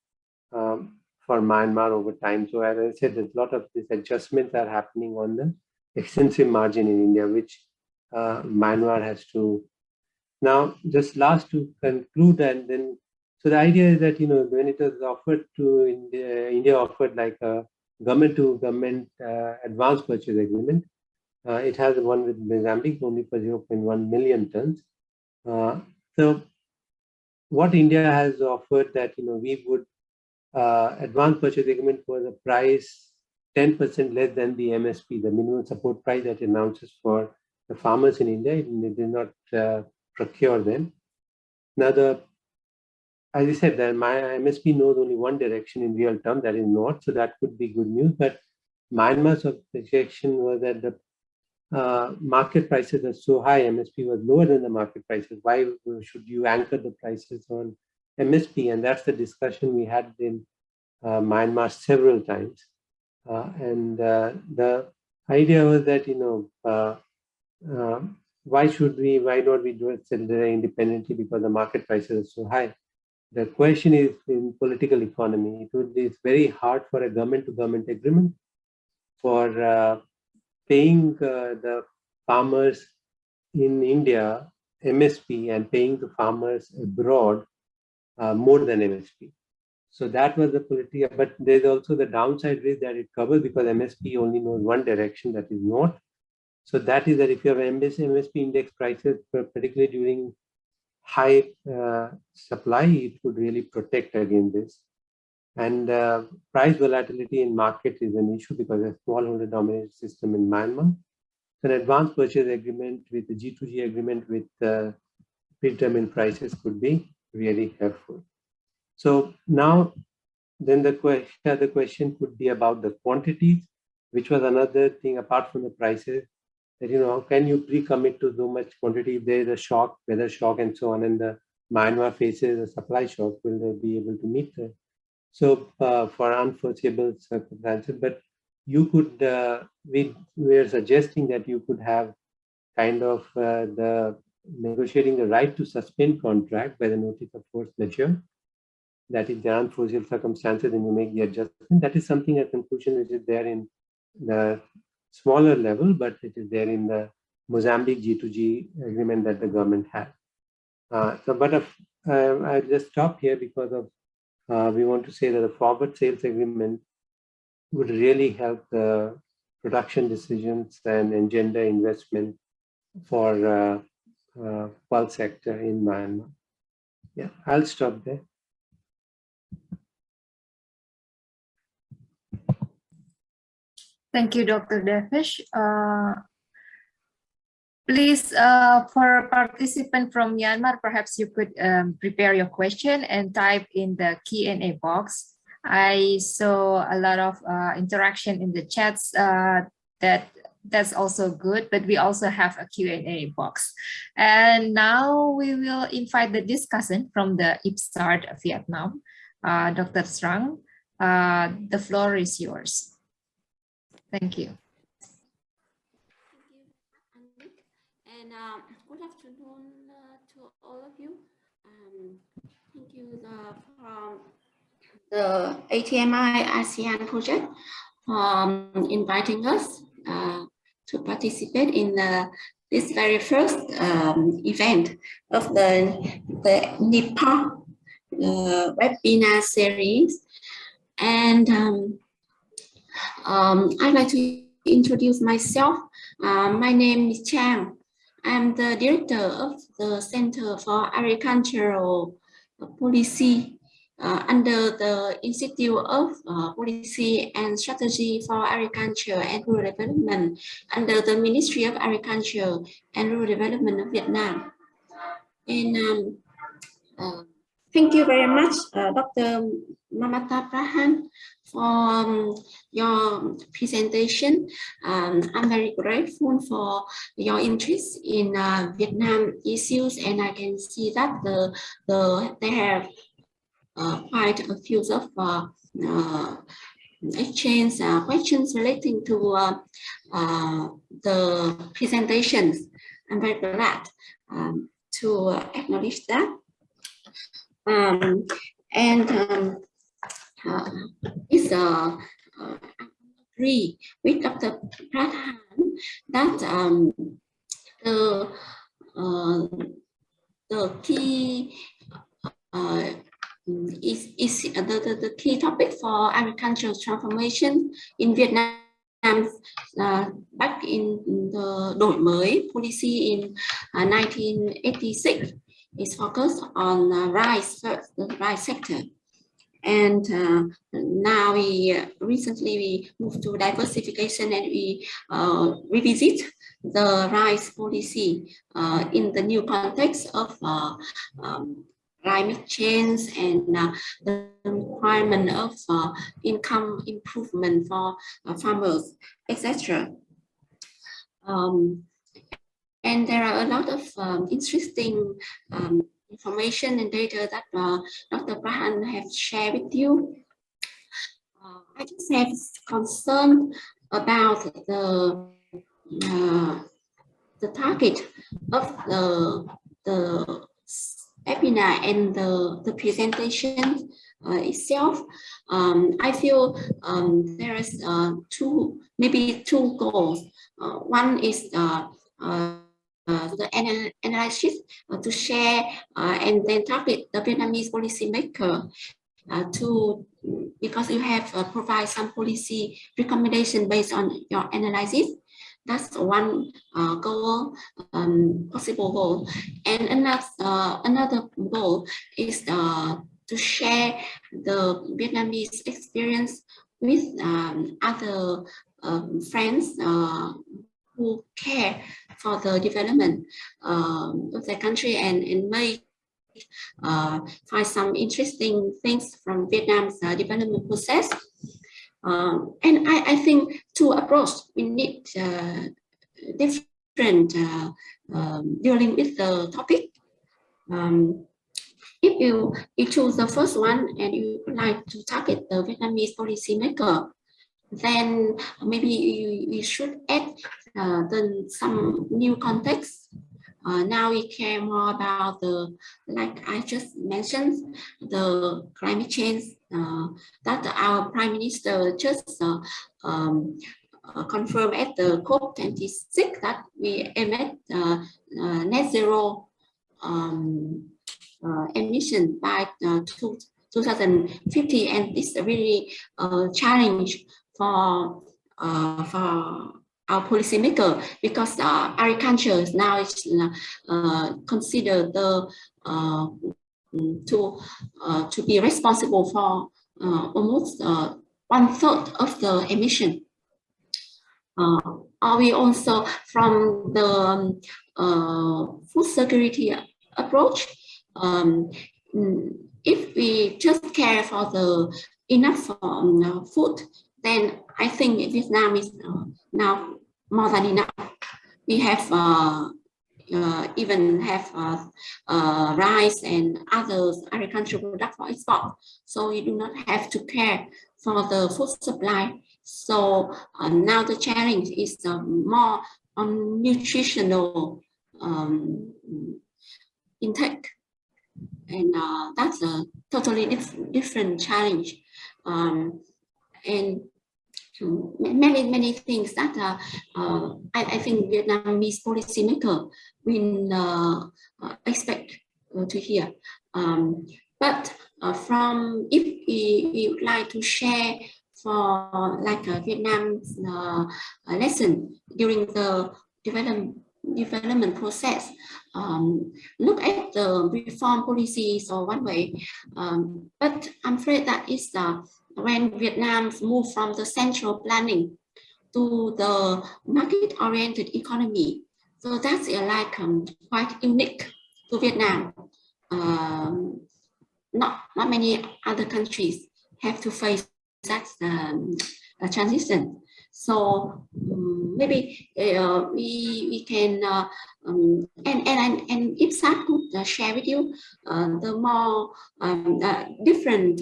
Myanmar over time. So as I said, there's a lot of these adjustments are happening on the extensive margin in India, which Myanmar has to. Now, just last to conclude, and then, so the idea is that, when it was offered to India offered like a government-to-government advance purchase agreement. It has one with Mozambique only for 0.1 million tons. So what India has offered that, we would advance purchase agreement for the price 10% less than the MSP, the minimum support price that announces for the farmers in India. It did not procure them. Now, as I said, that my MSP knows only one direction in real term, that is north, so that could be good news. But Myanmar's projection was that the market prices are so high, MSP was lower than the market prices. Why should you anchor the prices on MSP? And that's the discussion we had in Myanmar several times. And the idea was that, why not we do it independently because the market prices are so high? The question is, in political economy, it's very hard for a government-to-government agreement for paying the farmers in India MSP and paying the farmers abroad more than MSP. So that was the political, but there's also the downside risk that it covers because MSP only knows one direction, that is north. So that is that if you have MSP index prices, particularly during high supply, it would really protect against this. And price volatility in market is an issue because of smallholder dominated system in Myanmar. So an advance purchase agreement with the G2G agreement with predetermined prices could be really helpful. So now, then the question could be about the quantities, which was another thing apart from the prices. That, how can you pre-commit to so much quantity if there is a shock, weather shock and so on, and the Myanmar faces a supply shock, will they be able to meet that? So for unforeseeable circumstances, but you could, we are suggesting that you could have kind of the negotiating the right to suspend contract by the notice of force majeure. That is the unforeseeable circumstances, and you make the adjustment. That is something, a conclusion which is there in the smaller level, but it is there in the Mozambique G2G agreement that the government had. I just stopped here because of we want to say that the forward sales agreement would really help the production decisions and engender investment for pulse sector in Myanmar. Yeah, I'll stop there. Thank you, Dr. Devesh. Please, for participant from Myanmar, perhaps you could prepare your question and type in the Q&A box. I saw a lot of interaction in the chats. That's also good, but we also have a Q&A box. And now we will invite the discussant from the IFPRI Vietnam, Dr. Chang. The floor is yours. Thank you. And good afternoon to all of you. Thank you from the ATMI ASEAN project for inviting us to participate in this very first event of the NePAAA webinar series. And I'd like to introduce myself. My name is Chang. I'm the director of the Center for Agricultural Policy under the Institute of Policy and Strategy for Agriculture and Rural Development under the Ministry of Agriculture and Rural Development of Vietnam. And thank you very much, Dr. Mamata Pradhan, for your presentation. I'm very grateful for your interest in Vietnam issues, and I can see that they have quite a few of exchange questions relating to the presentations. I'm very glad to acknowledge that. It's agree with Dr. Pradhan that the key is the key topic for agricultural transformation in Vietnam. Back in the đổi mới policy in 1986 is focused on rice first, the rice sector. And now recently we moved to diversification, and we revisit the rice policy in the new context of climate change and the requirement of income improvement for farmers, etc. And there are a lot of interesting information and data that Dr. Pradhan has shared with you. I just have concern about the target of the webinar and the presentation itself. I feel there is maybe two goals. One is the analysis to share and then target the Vietnamese policymaker because you have provide some policy recommendation based on your analysis. That's one goal, possible goal. And another goal is to share the Vietnamese experience with other friends who care for the development of their country and may find some interesting things from Vietnam's development process. And I think to approach, we need different dealing with the topic. If you choose the first one and you would like to target the Vietnamese policymaker, then maybe you should add some new context. Now we care more about like I just mentioned, the climate change that our Prime Minister just confirmed at the COP26 that we aim at net zero emission by 2050, and it's a really challenge for our policymaker, because agriculture now is considered to be responsible for almost 1/3 of the emission. Are we also from the food security approach? If we just care for the enough food, then I think Vietnam is now more than enough. We have even have rice and other agricultural products for export. So we do not have to care for the food supply. So now the challenge is more on nutritional intake. And that's a totally different challenge. And many things that I think Vietnamese policymaker will expect to hear. But from if we would like to share for like Vietnam's lesson during the development process, look at the reform policies or one way, but I'm afraid that is when Vietnam moved from the central planning to the market-oriented economy. So that's like quite unique to Vietnam. Not many other countries have to face that transition. So maybe we can and if SAR could share with you the more different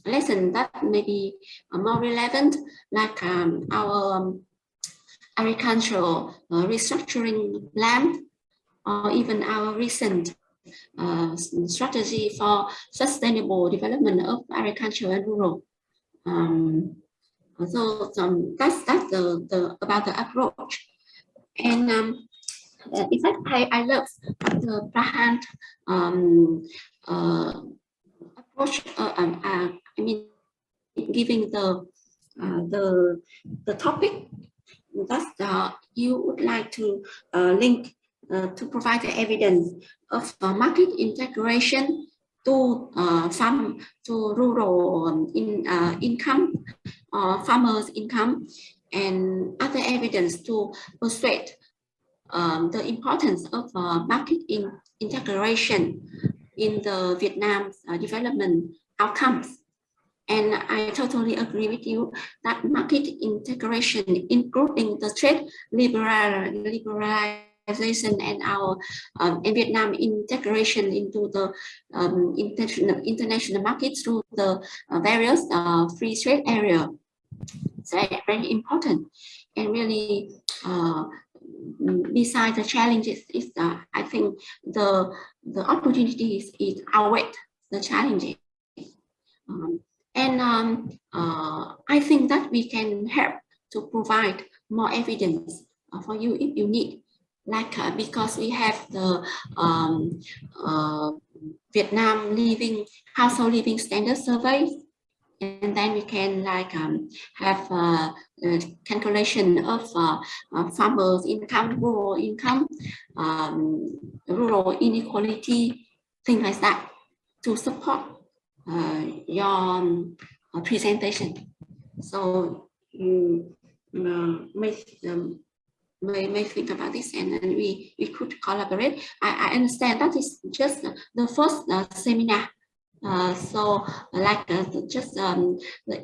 lessons that may be more relevant, like our agricultural restructuring plan, or even our recent strategy for sustainable development of agriculture and rural. So that's the about the approach. And in fact, I love the Pradhan approach. I mean, giving the topic that you would like to link to provide the evidence of market integration to rural income or farmers' income, and other evidence to persuade the importance of market integration in the Vietnam's development outcomes. And I totally agree with you that market integration, including the trade liberalization and our and Vietnam integration into the international markets through the various free trade area, it's very important. And really, besides the challenges, is I think the opportunities is outweigh the challenges. I think that we can help to provide more evidence for you if you need, like because we have the Vietnam household living standard survey, and then we can like have calculation of farmers' income, rural income, rural inequality, things like that, to support your presentation. So you may think about this, and then we could collaborate. I understand that is just the first seminar. So like just in the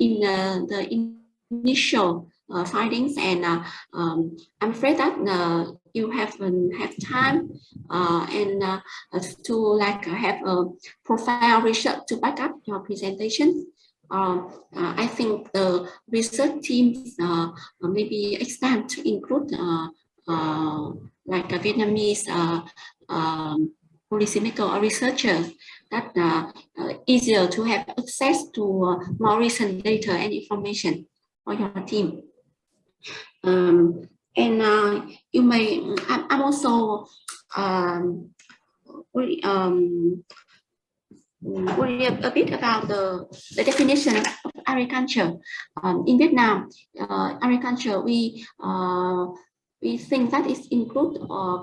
initial findings, and I'm afraid that you haven't had time and to like have a profile research to back up your presentation. I think the research teams maybe expand to include like a Vietnamese policymaker or researchers, that easier to have access to more recent data and information for your team. And you may, I'm also worry a bit about the definition of agriculture. In Vietnam, agriculture, we think that it includes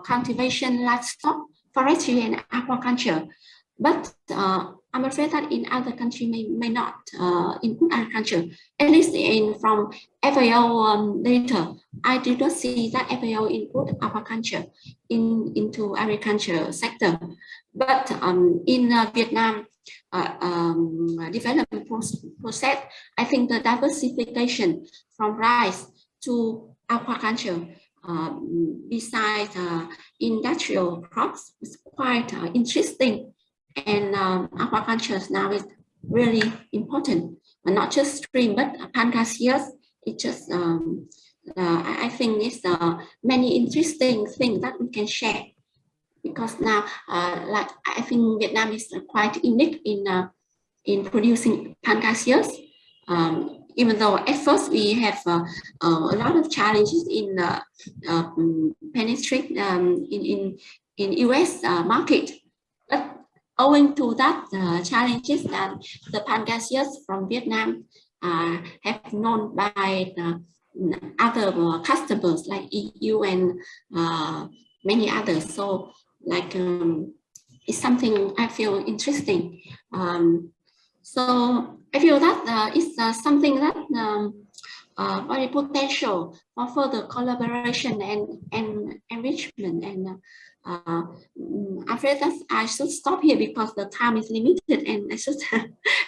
cultivation, livestock, forestry, and aquaculture. But I'm afraid that in other countries may not include agriculture. At least from FAO data, I did not see that FAO include aquaculture into agriculture sector. But in Vietnam development process, I think the diversification from rice to aquaculture besides industrial crops is quite interesting. And aquaculture now is really important, but not just stream, but pangasius. It just, I think it's many interesting things that we can share. Because now, like I think Vietnam is quite unique in producing pangasius. Even though at first we have a lot of challenges in penetrate in US market, but owing to that challenges that the pangasius from Vietnam have known by other customers like EU and many others. So like it's something I feel interesting. So I feel that it's something that very potential for further collaboration and enrichment. And I'm afraid that I should stop here because the time is limited, and I should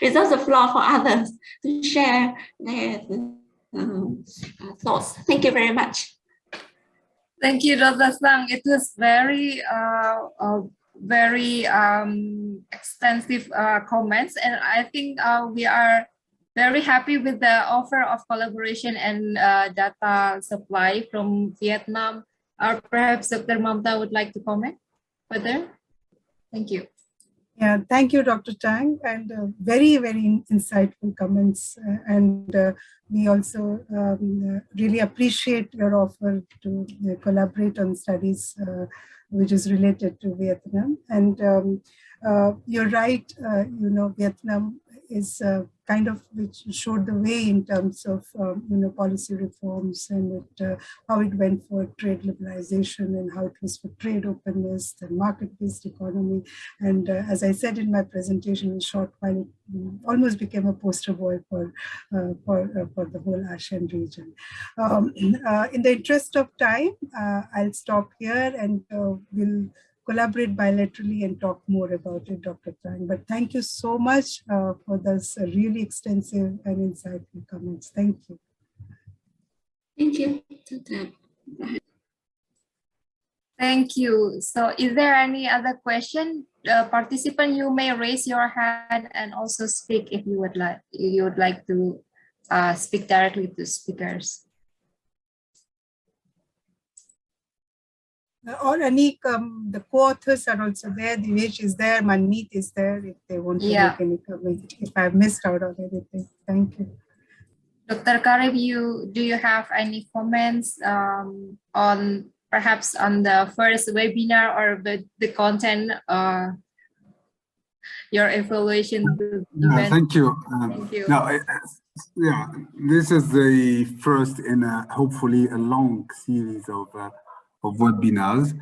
reserve the floor for others to share their thoughts. Thank you very much. Thank you, Dr. Chang. It was very extensive comments, and I think we are very happy with the offer of collaboration and data supply from Vietnam. Perhaps Dr. Mamata would like to comment further. Thank you. Yeah, thank you, Dr. Chang, and very, very insightful comments. And we also really appreciate your offer to collaborate on studies which is related to Vietnam. And you're right, you know, Vietnam is kind of which showed the way in terms of you know, policy reforms and how it went for trade liberalization and how it was for trade openness, the market-based economy. And as I said in my presentation in short, while it almost became a poster boy for the whole ASEAN region. In the interest of time, I'll stop here and we'll collaborate bilaterally and talk more about it, Dr. Chang. But thank you so much for this really extensive and insightful comments. Thank you. Thank you. Thank you. So is there any other question? Participant, you may raise your hand and also speak if you would like to speak directly to speakers. Or Anik, the co-authors are also there. Devesh is there. Manmeet is there. If they want to make any comment, if I've missed out on anything, thank you. Dr. Karim, do you have any comments on perhaps on the first webinar or the content, your evaluation? Thank you. Thank you. No, yeah, this is the first in hopefully a long series of webinars.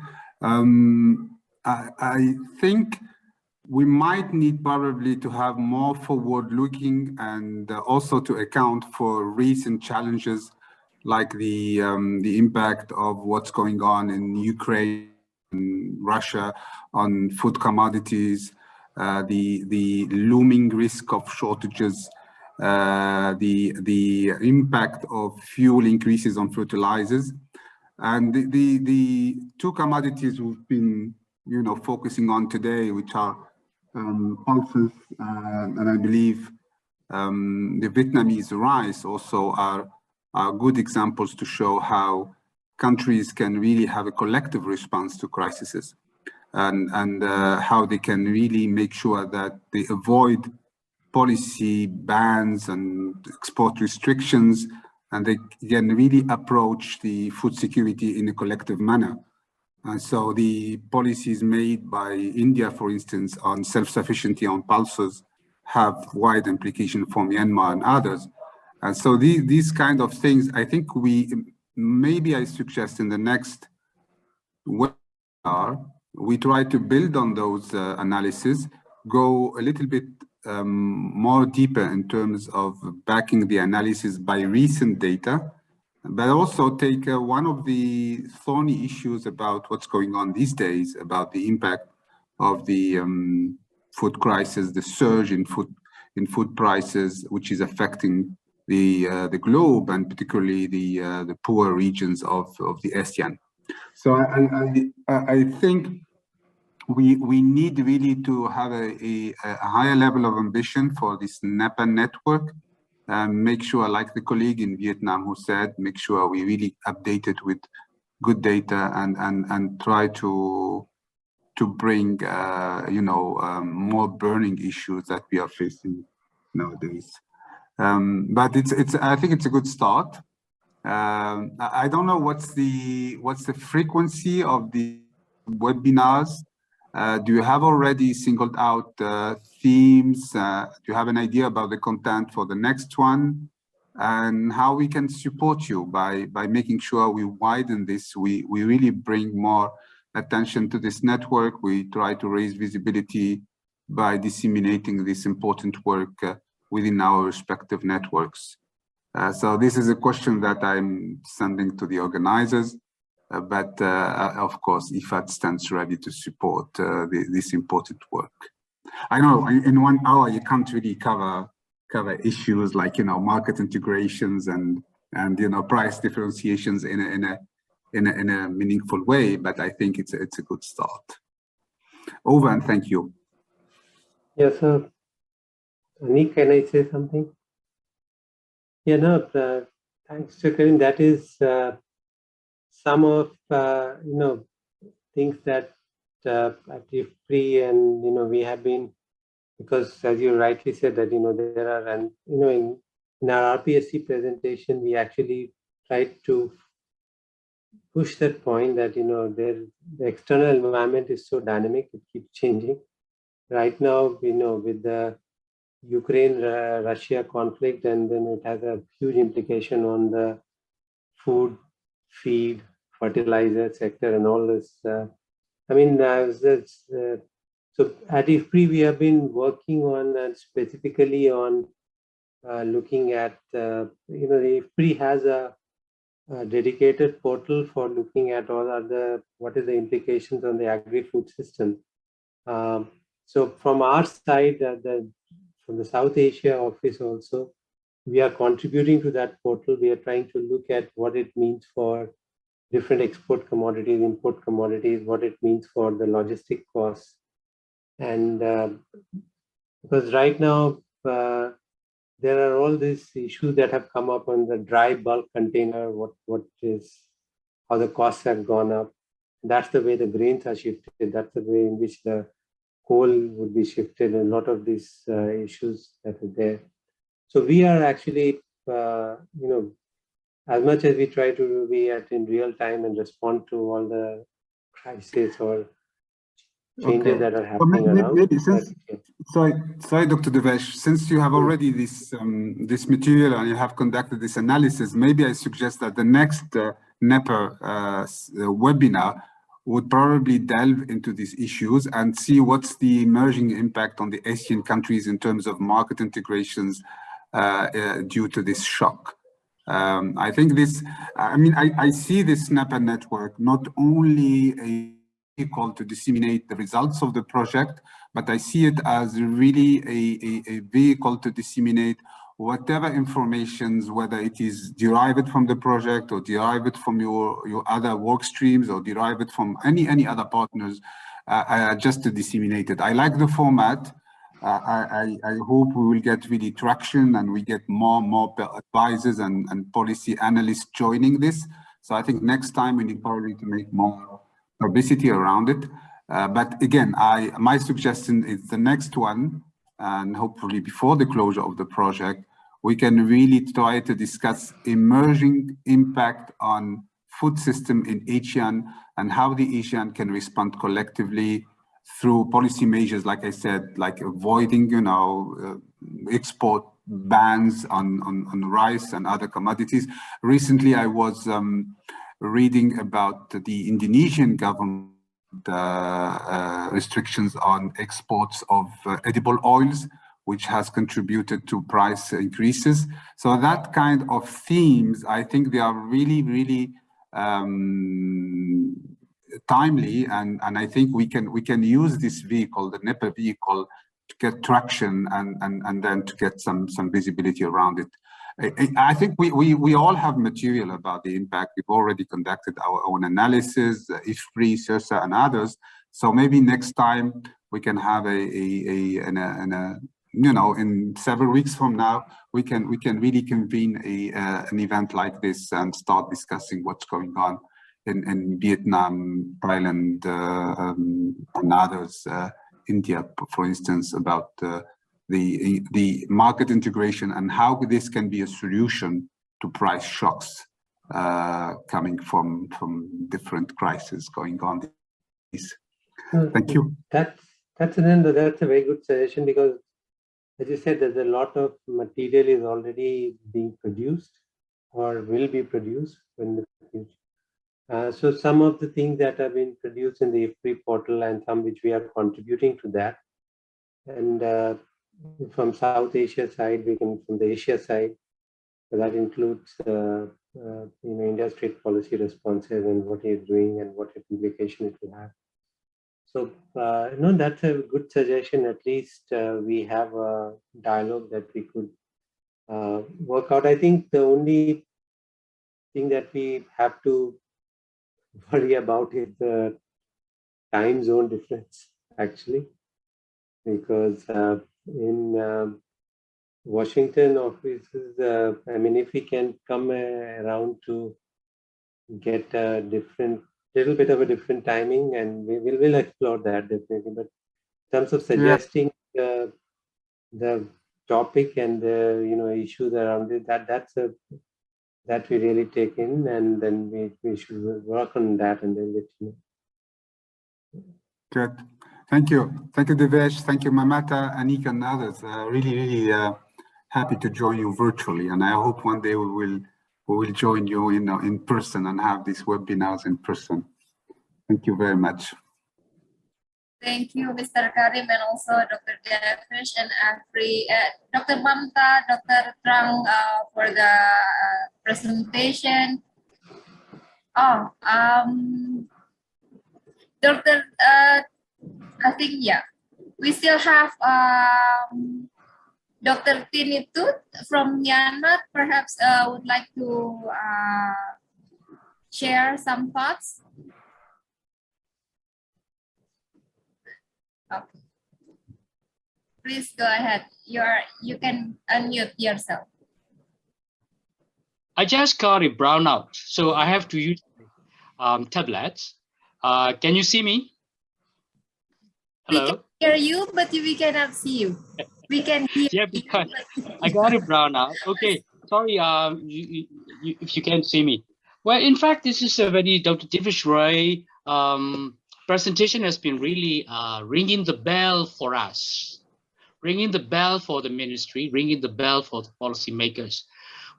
I think we might need probably to have more forward-looking and also to account for recent challenges like the impact of what's going on in Ukraine and Russia on food commodities, the looming risk of shortages, the impact of fuel increases on fertilizers. And the two commodities we've been, you know, focusing on today, which are pulses and I believe the Vietnamese rice also are good examples to show how countries can really have a collective response to crises and how they can really make sure that they avoid policy bans and export restrictions, and they can really approach the food security in a collective manner. And so the policies made by India, for instance, on self-sufficiency on pulses have wide implication for Myanmar and others. And so these kind of things, I think maybe I suggest in the next webinar, we try to build on those analyses, go a little bit more deeper in terms of backing the analysis by recent data, but also take one of the thorny issues about what's going on these days, about the impact of the food crisis, the surge in food prices, which is affecting the globe and particularly the poor regions of the ASEAN. So I think we need really to have a higher level of ambition for this NAPA network. Make sure, like the colleague in Vietnam who said, make sure we really update it with good data and try to bring more burning issues that we are facing nowadays. But I think it's a good start. I don't know what's the frequency of the webinars. Do you have already singled out themes? Do you have an idea about the content for the next one? And how we can support you by making sure we widen this, we really bring more attention to this network. We try to raise visibility by disseminating this important work within our respective networks. So this is a question that I'm sending to the organizers, but of course, IFPRI stands ready to support this important work. I know in 1 hour you can't really cover issues like market integrations and price differentiations in a meaningful way, but I think it's a good start. Over and thank you. Yes, sir. Anik, can I say something? Yeah, no, thanks, Karim. That is some of things that at IFPRI and we have been, because as you rightly said that there are, and in our RPSC presentation we actually tried to push that point that the external environment is so dynamic, it keeps changing. Right now, with the Ukraine-Russia conflict, and then it has a huge implication on the food, feed, fertilizer sector and all this. I mean, so at IFPRI, we have been working on specifically on looking at, the IFPRI has a dedicated portal for looking at what is the implications on the agri-food system. So from our side, from the South Asia office also, we are contributing to that portal. We are trying to look at what it means for different export commodities, import commodities, what it means for the logistic costs. And because right now, there are all these issues that have come up on the dry bulk container, how the costs have gone up. That's the way the grains are shifted. That's the way in which the coal would be shifted, and a lot of these issues that are there. So we are actually, as much as we try to be in real time and respond to all the crises or changes that are happening around. Sorry, Dr. Devesh, since you have already this material and you have conducted this analysis, maybe I suggest that the next NEPA webinar would probably delve into these issues and see what's the emerging impact on the ASEAN countries in terms of market integrations due to this shock. I think I see this NAPA network not only a vehicle to disseminate the results of the project, but I see it as really a vehicle to disseminate whatever informations, whether it is derived from the project or derived from your other work streams or derived from any other partners, just to disseminate it. I like the format. I hope we will get really traction and we get more advisors and policy analysts joining this. So I think next time we need probably to make more publicity around it. But again, my suggestion is the next one, and hopefully before the closure of the project, we can really try to discuss emerging impact on food system in ASEAN and how the ASEAN can respond collectively through policy measures, like I said, like avoiding, export bans on rice and other commodities. Recently, I was reading about the Indonesian government restrictions on exports of edible oils, which has contributed to price increases. So that kind of themes, I think they are really, really timely, and I think we can use this vehicle, the NEPA vehicle, to get traction and then to get some visibility around it. I think we all have material about the impact. We've already conducted our own analysis, IFPRI, SAR, and others. So maybe next time we can have in several weeks from now, we can really convene an event like this and start discussing what's going on in Vietnam, Thailand, and others, India, for instance, about the market integration and how this can be a solution to price shocks coming from different crises going on. Thank you. That's a very good suggestion, because as you said, there's a lot of material is already being produced or will be produced in the future. So some of the things that have been produced in the IFPRI portal and some which we are contributing to that. And from South Asia side, from the Asia side, that includes India's trade policy responses and what it's doing and what implication it will have. So that's a good suggestion. At least we have a dialogue that we could work out. I think the only thing that we have to worry about is the time zone difference, actually, because in Washington offices, if we can come around to get a little bit of a different timing, and we'll explore that definitely. But in terms of suggesting the topic and the issues around it, that we really take in, and then we should work on that and then let you know. Good. Thank you, Devesh. Thank you, Mamata, Anik, and others. Really happy to join you virtually, and I hope one day we will join you in person and have these webinars in person. Thank you very much. Thank you, Mr. Karim, and also Dr. Devesh and IFPRI, Dr. Mamata, Dr. Chang for the presentation. Dr. I think, we still have Dr. Tinitut from Myanmar, perhaps would like to share some thoughts. Okay. Please go ahead. You can unmute yourself. I just got a brownout, so I have to use tablets. Can you see me? Hello? We can hear you, but we cannot see you. We can hear you. Because I got a brownout. Okay, sorry if you can't see me. Well, in fact, this is a very Dr. Devesh Roy presentation has been really ringing the bell for us, ringing the bell for the ministry, ringing the bell for the policymakers.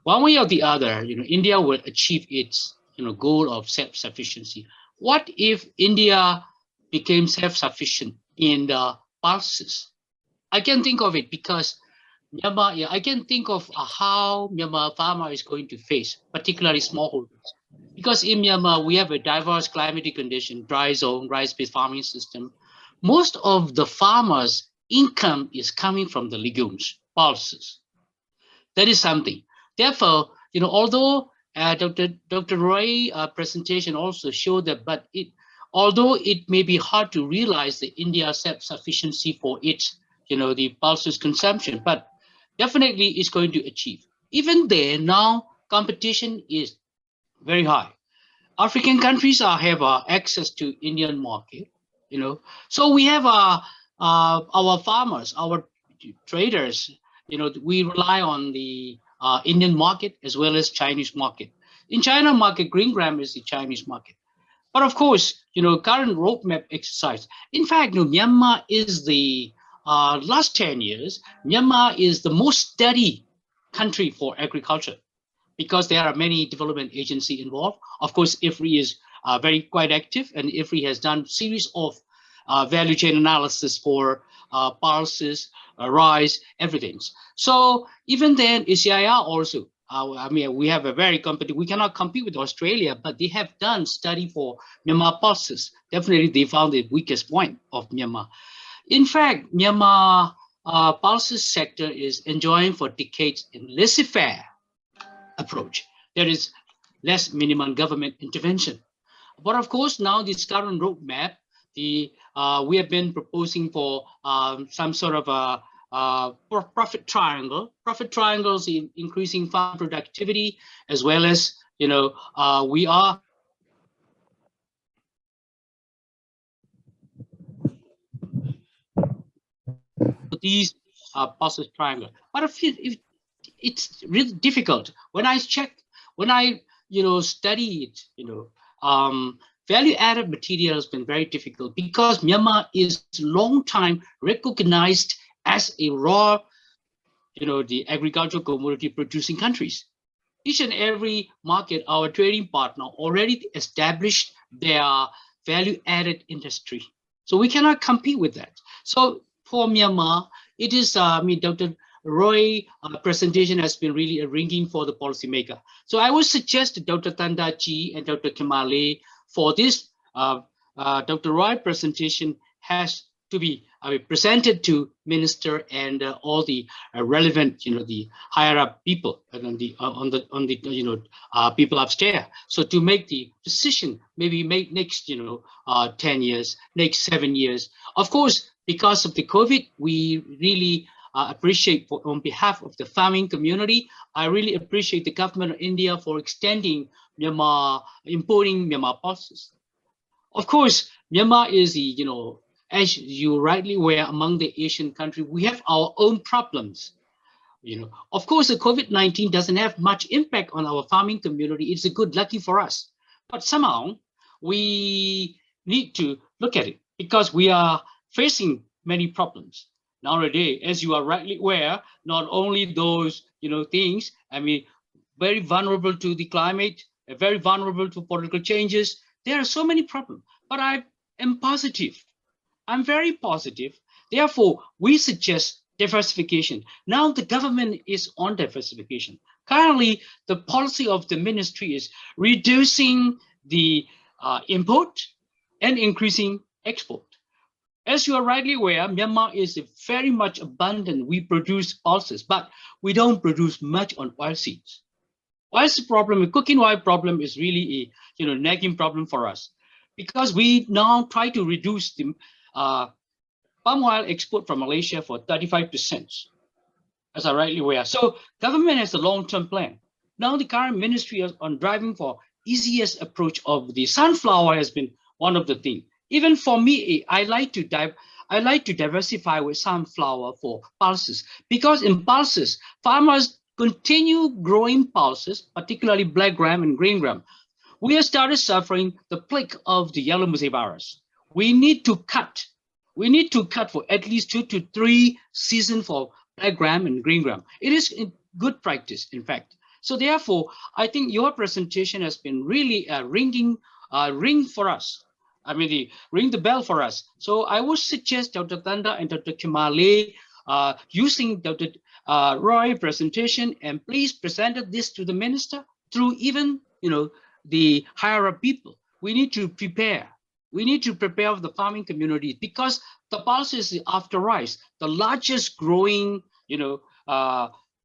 One way or the other, India will achieve its goal of self-sufficiency. What if India became self-sufficient in the pulses? I can think of it because Myanmar, I can think of how Myanmar farmer is going to face, particularly smallholders. Because in Myanmar, we have a diverse climatic condition, dry zone, rice-based farming system. Most of the farmers' income is coming from the legumes, pulses. That is something. Therefore, although Dr. Roy presentation also showed that, but although it may be hard to realize the India self-sufficiency for its, the pulses consumption, but definitely it's going to achieve. Even there now, competition is very high. African countries have access to Indian market, So we have our farmers, our traders, we rely on the Indian market as well as Chinese market. In China market, green gram is the Chinese market. But of course, current roadmap exercise. In fact, Myanmar is the last 10 years, Myanmar is the most steady country for agriculture because there are many development agencies involved. Of course, IFPRI is quite active, and IFPRI has done series of value chain analysis for pulses, rice, everything. So even then, ACIR also, we have a very competitive, we cannot compete with Australia, but they have done study for Myanmar pulses. Definitely they found the weakest point of Myanmar. In fact, Myanmar pulses sector is enjoying for decades in laissez-faire approach. There is less minimum government intervention. But of course, now this current roadmap, we have been proposing for some sort of a profit triangle. Profit triangles in increasing farm productivity, as well as we are these pulses triangle. But if it's really difficult when I check, when I study it, value-added material has been very difficult because Myanmar is long time recognized as a raw, the agricultural commodity producing countries. Each and every market, our trading partner already established their value-added industry. So we cannot compete with that. So for Myanmar, it is, Dr. Roy presentation has been really a ringing for the policymaker. So I would suggest Dr. Tanda Chi and Dr. Kimale for this Dr. Roy presentation has to be presented to minister and all the relevant, the higher up people and on the people upstairs. So to make the decision, maybe make next 10 years, next 7 years. Of course, because of the COVID, we really appreciate on behalf of the farming community. I really appreciate the government of India for extending Myanmar, importing Myanmar pulses. Of course, Myanmar is the, as you rightly were among the Asian countries, we have our own problems. Of course, the COVID-19 doesn't have much impact on our farming community. It's a good lucky for us. But somehow we need to look at it because we are facing many problems. Nowadays, as you are rightly aware, not only those things, very vulnerable to the climate, very vulnerable to political changes. There are so many problems, but I am positive. I'm very positive. Therefore, we suggest diversification. Now the government is on diversification. Currently, the policy of the ministry is reducing the import and increasing export. As you are rightly aware, Myanmar is very much abundant. We produce pulses, but we don't produce much on oilseeds. Oilseed problem, cooking oil problem is really a nagging problem for us because we now try to reduce the palm oil export from Malaysia for 35%, as I rightly aware. So government has a long-term plan. Now the current ministry is on driving for easiest approach of the sunflower has been one of the things. Even for me, I like to diversify with sunflower for pulses because in pulses, farmers continue growing pulses, particularly black gram and green gram. We have started suffering the plague of the yellow mosaic virus. We need to cut for at least 2 to 3 seasons for black gram and green gram. It is in good practice, in fact. So therefore, I think your presentation has been really ring for us. Ring the bell for us. So I would suggest Dr. Tanda and Dr. Kimale using Dr. Roy presentation, and please present this to the minister through even the higher up people. We need to prepare. We need to prepare the farming community because the pulses is after rice, the largest growing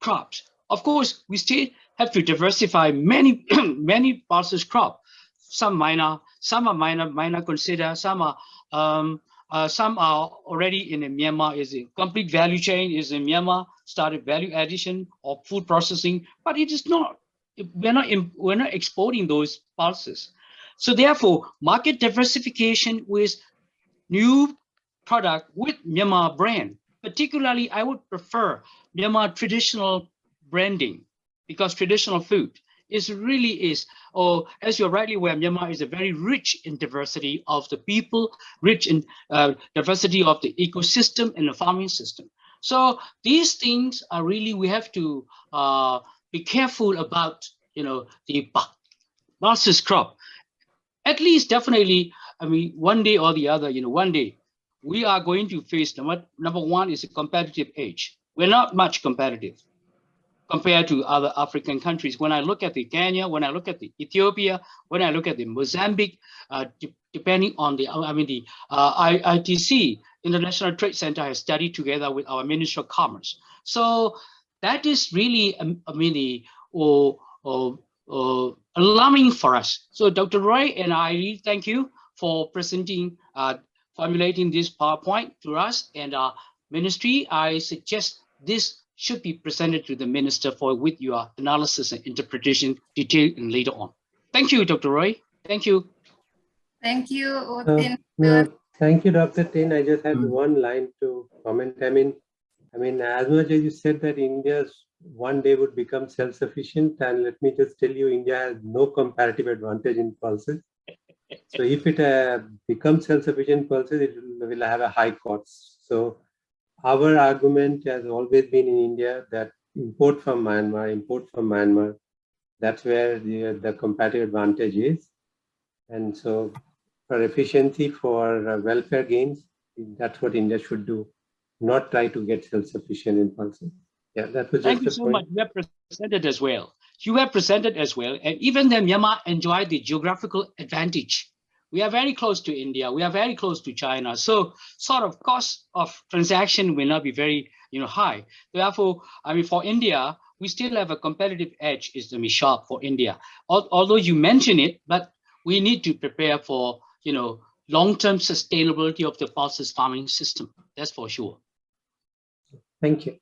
crops. Of course, we still have to diversify many many pulses crop. Some are minor consider, some are already in Myanmar, is a complete value chain is in Myanmar, started value addition or food processing, but it is not, we're not exporting those pulses. So therefore, market diversification with new product with Myanmar brand, particularly I would prefer Myanmar traditional branding because traditional food It really is. Or as you're rightly aware, Myanmar is a very rich in diversity of the people, rich in diversity of the ecosystem and the farming system. So these things are really, we have to be careful about, the master's crop. At least definitely, I mean, one day or the other, one day we are going to face number one is a competitive edge. We're not much competitive compared to other African countries. When I look at the Kenya, when I look at the Ethiopia, when I look at the Mozambique, depending on the, ITC, International Trade Center, has studied together with our Ministry of Commerce. So that is really, alarming for us. So Dr. Roy and I really thank you for presenting, formulating this PowerPoint to us and our ministry. I suggest this should be presented to the minister with your analysis and interpretation detailed and later on. Thank you, Dr. Roy. Thank you. Thank you, thank you, Dr. Tin. I just had one line to comment. I mean, as much as you said that India one day would become self-sufficient, and let me just tell you, India has no comparative advantage in pulses. So if it becomes self-sufficient pulses, it will have a high cost. So our argument has always been in India that import from Myanmar, that's where the comparative advantage is. And so for efficiency, for welfare gains, that's what India should do, not try to get self-sufficient in pulses. Yeah, that was Thank you so much. You have presented as well. And even then, Myanmar enjoyed the geographical advantage. We are very close to India. We are very close to China. So sort of cost of transaction will not be very, high. Therefore, for India, we still have a competitive edge is to be sharp for India. Although you mention it, but we need to prepare for, long-term sustainability of the pulses farming system. That's for sure. Thank you.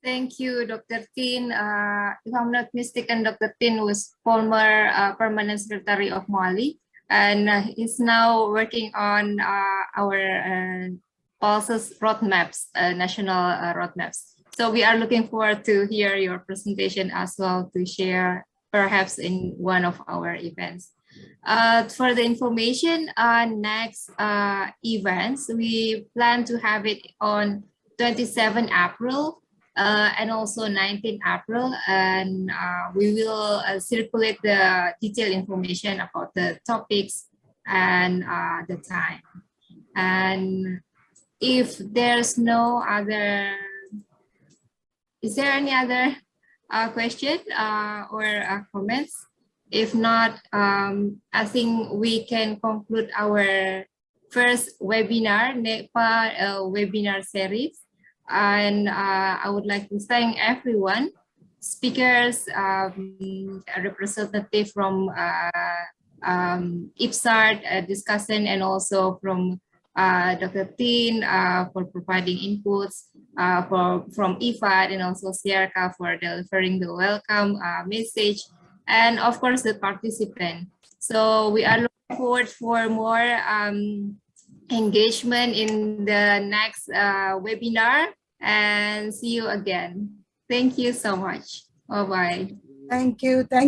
Thank you, Dr. Tin. If I'm not mistaken, Dr. Tin was former permanent secretary of Mali, and he's now working on our pulses roadmaps, national roadmaps. So we are looking forward to hear your presentation as well, to share perhaps in one of our events. For the information, next events, we plan to have it on 27 April. And also 19 April, and we will circulate the detailed information about the topics and the time. And if there's no other, is there any other question or comments? If not, I think we can conclude our first webinar, NePAAA webinar series. And I would like to thank everyone, speakers, representative from IFPRI discussion, and also from Dr. Tin for providing inputs, from IFPRI and also SEARCA for delivering the welcome message, and of course the participant. So we are looking forward for more engagement in the next webinar. And see you again. Thank you so much. Bye-bye. Thank you.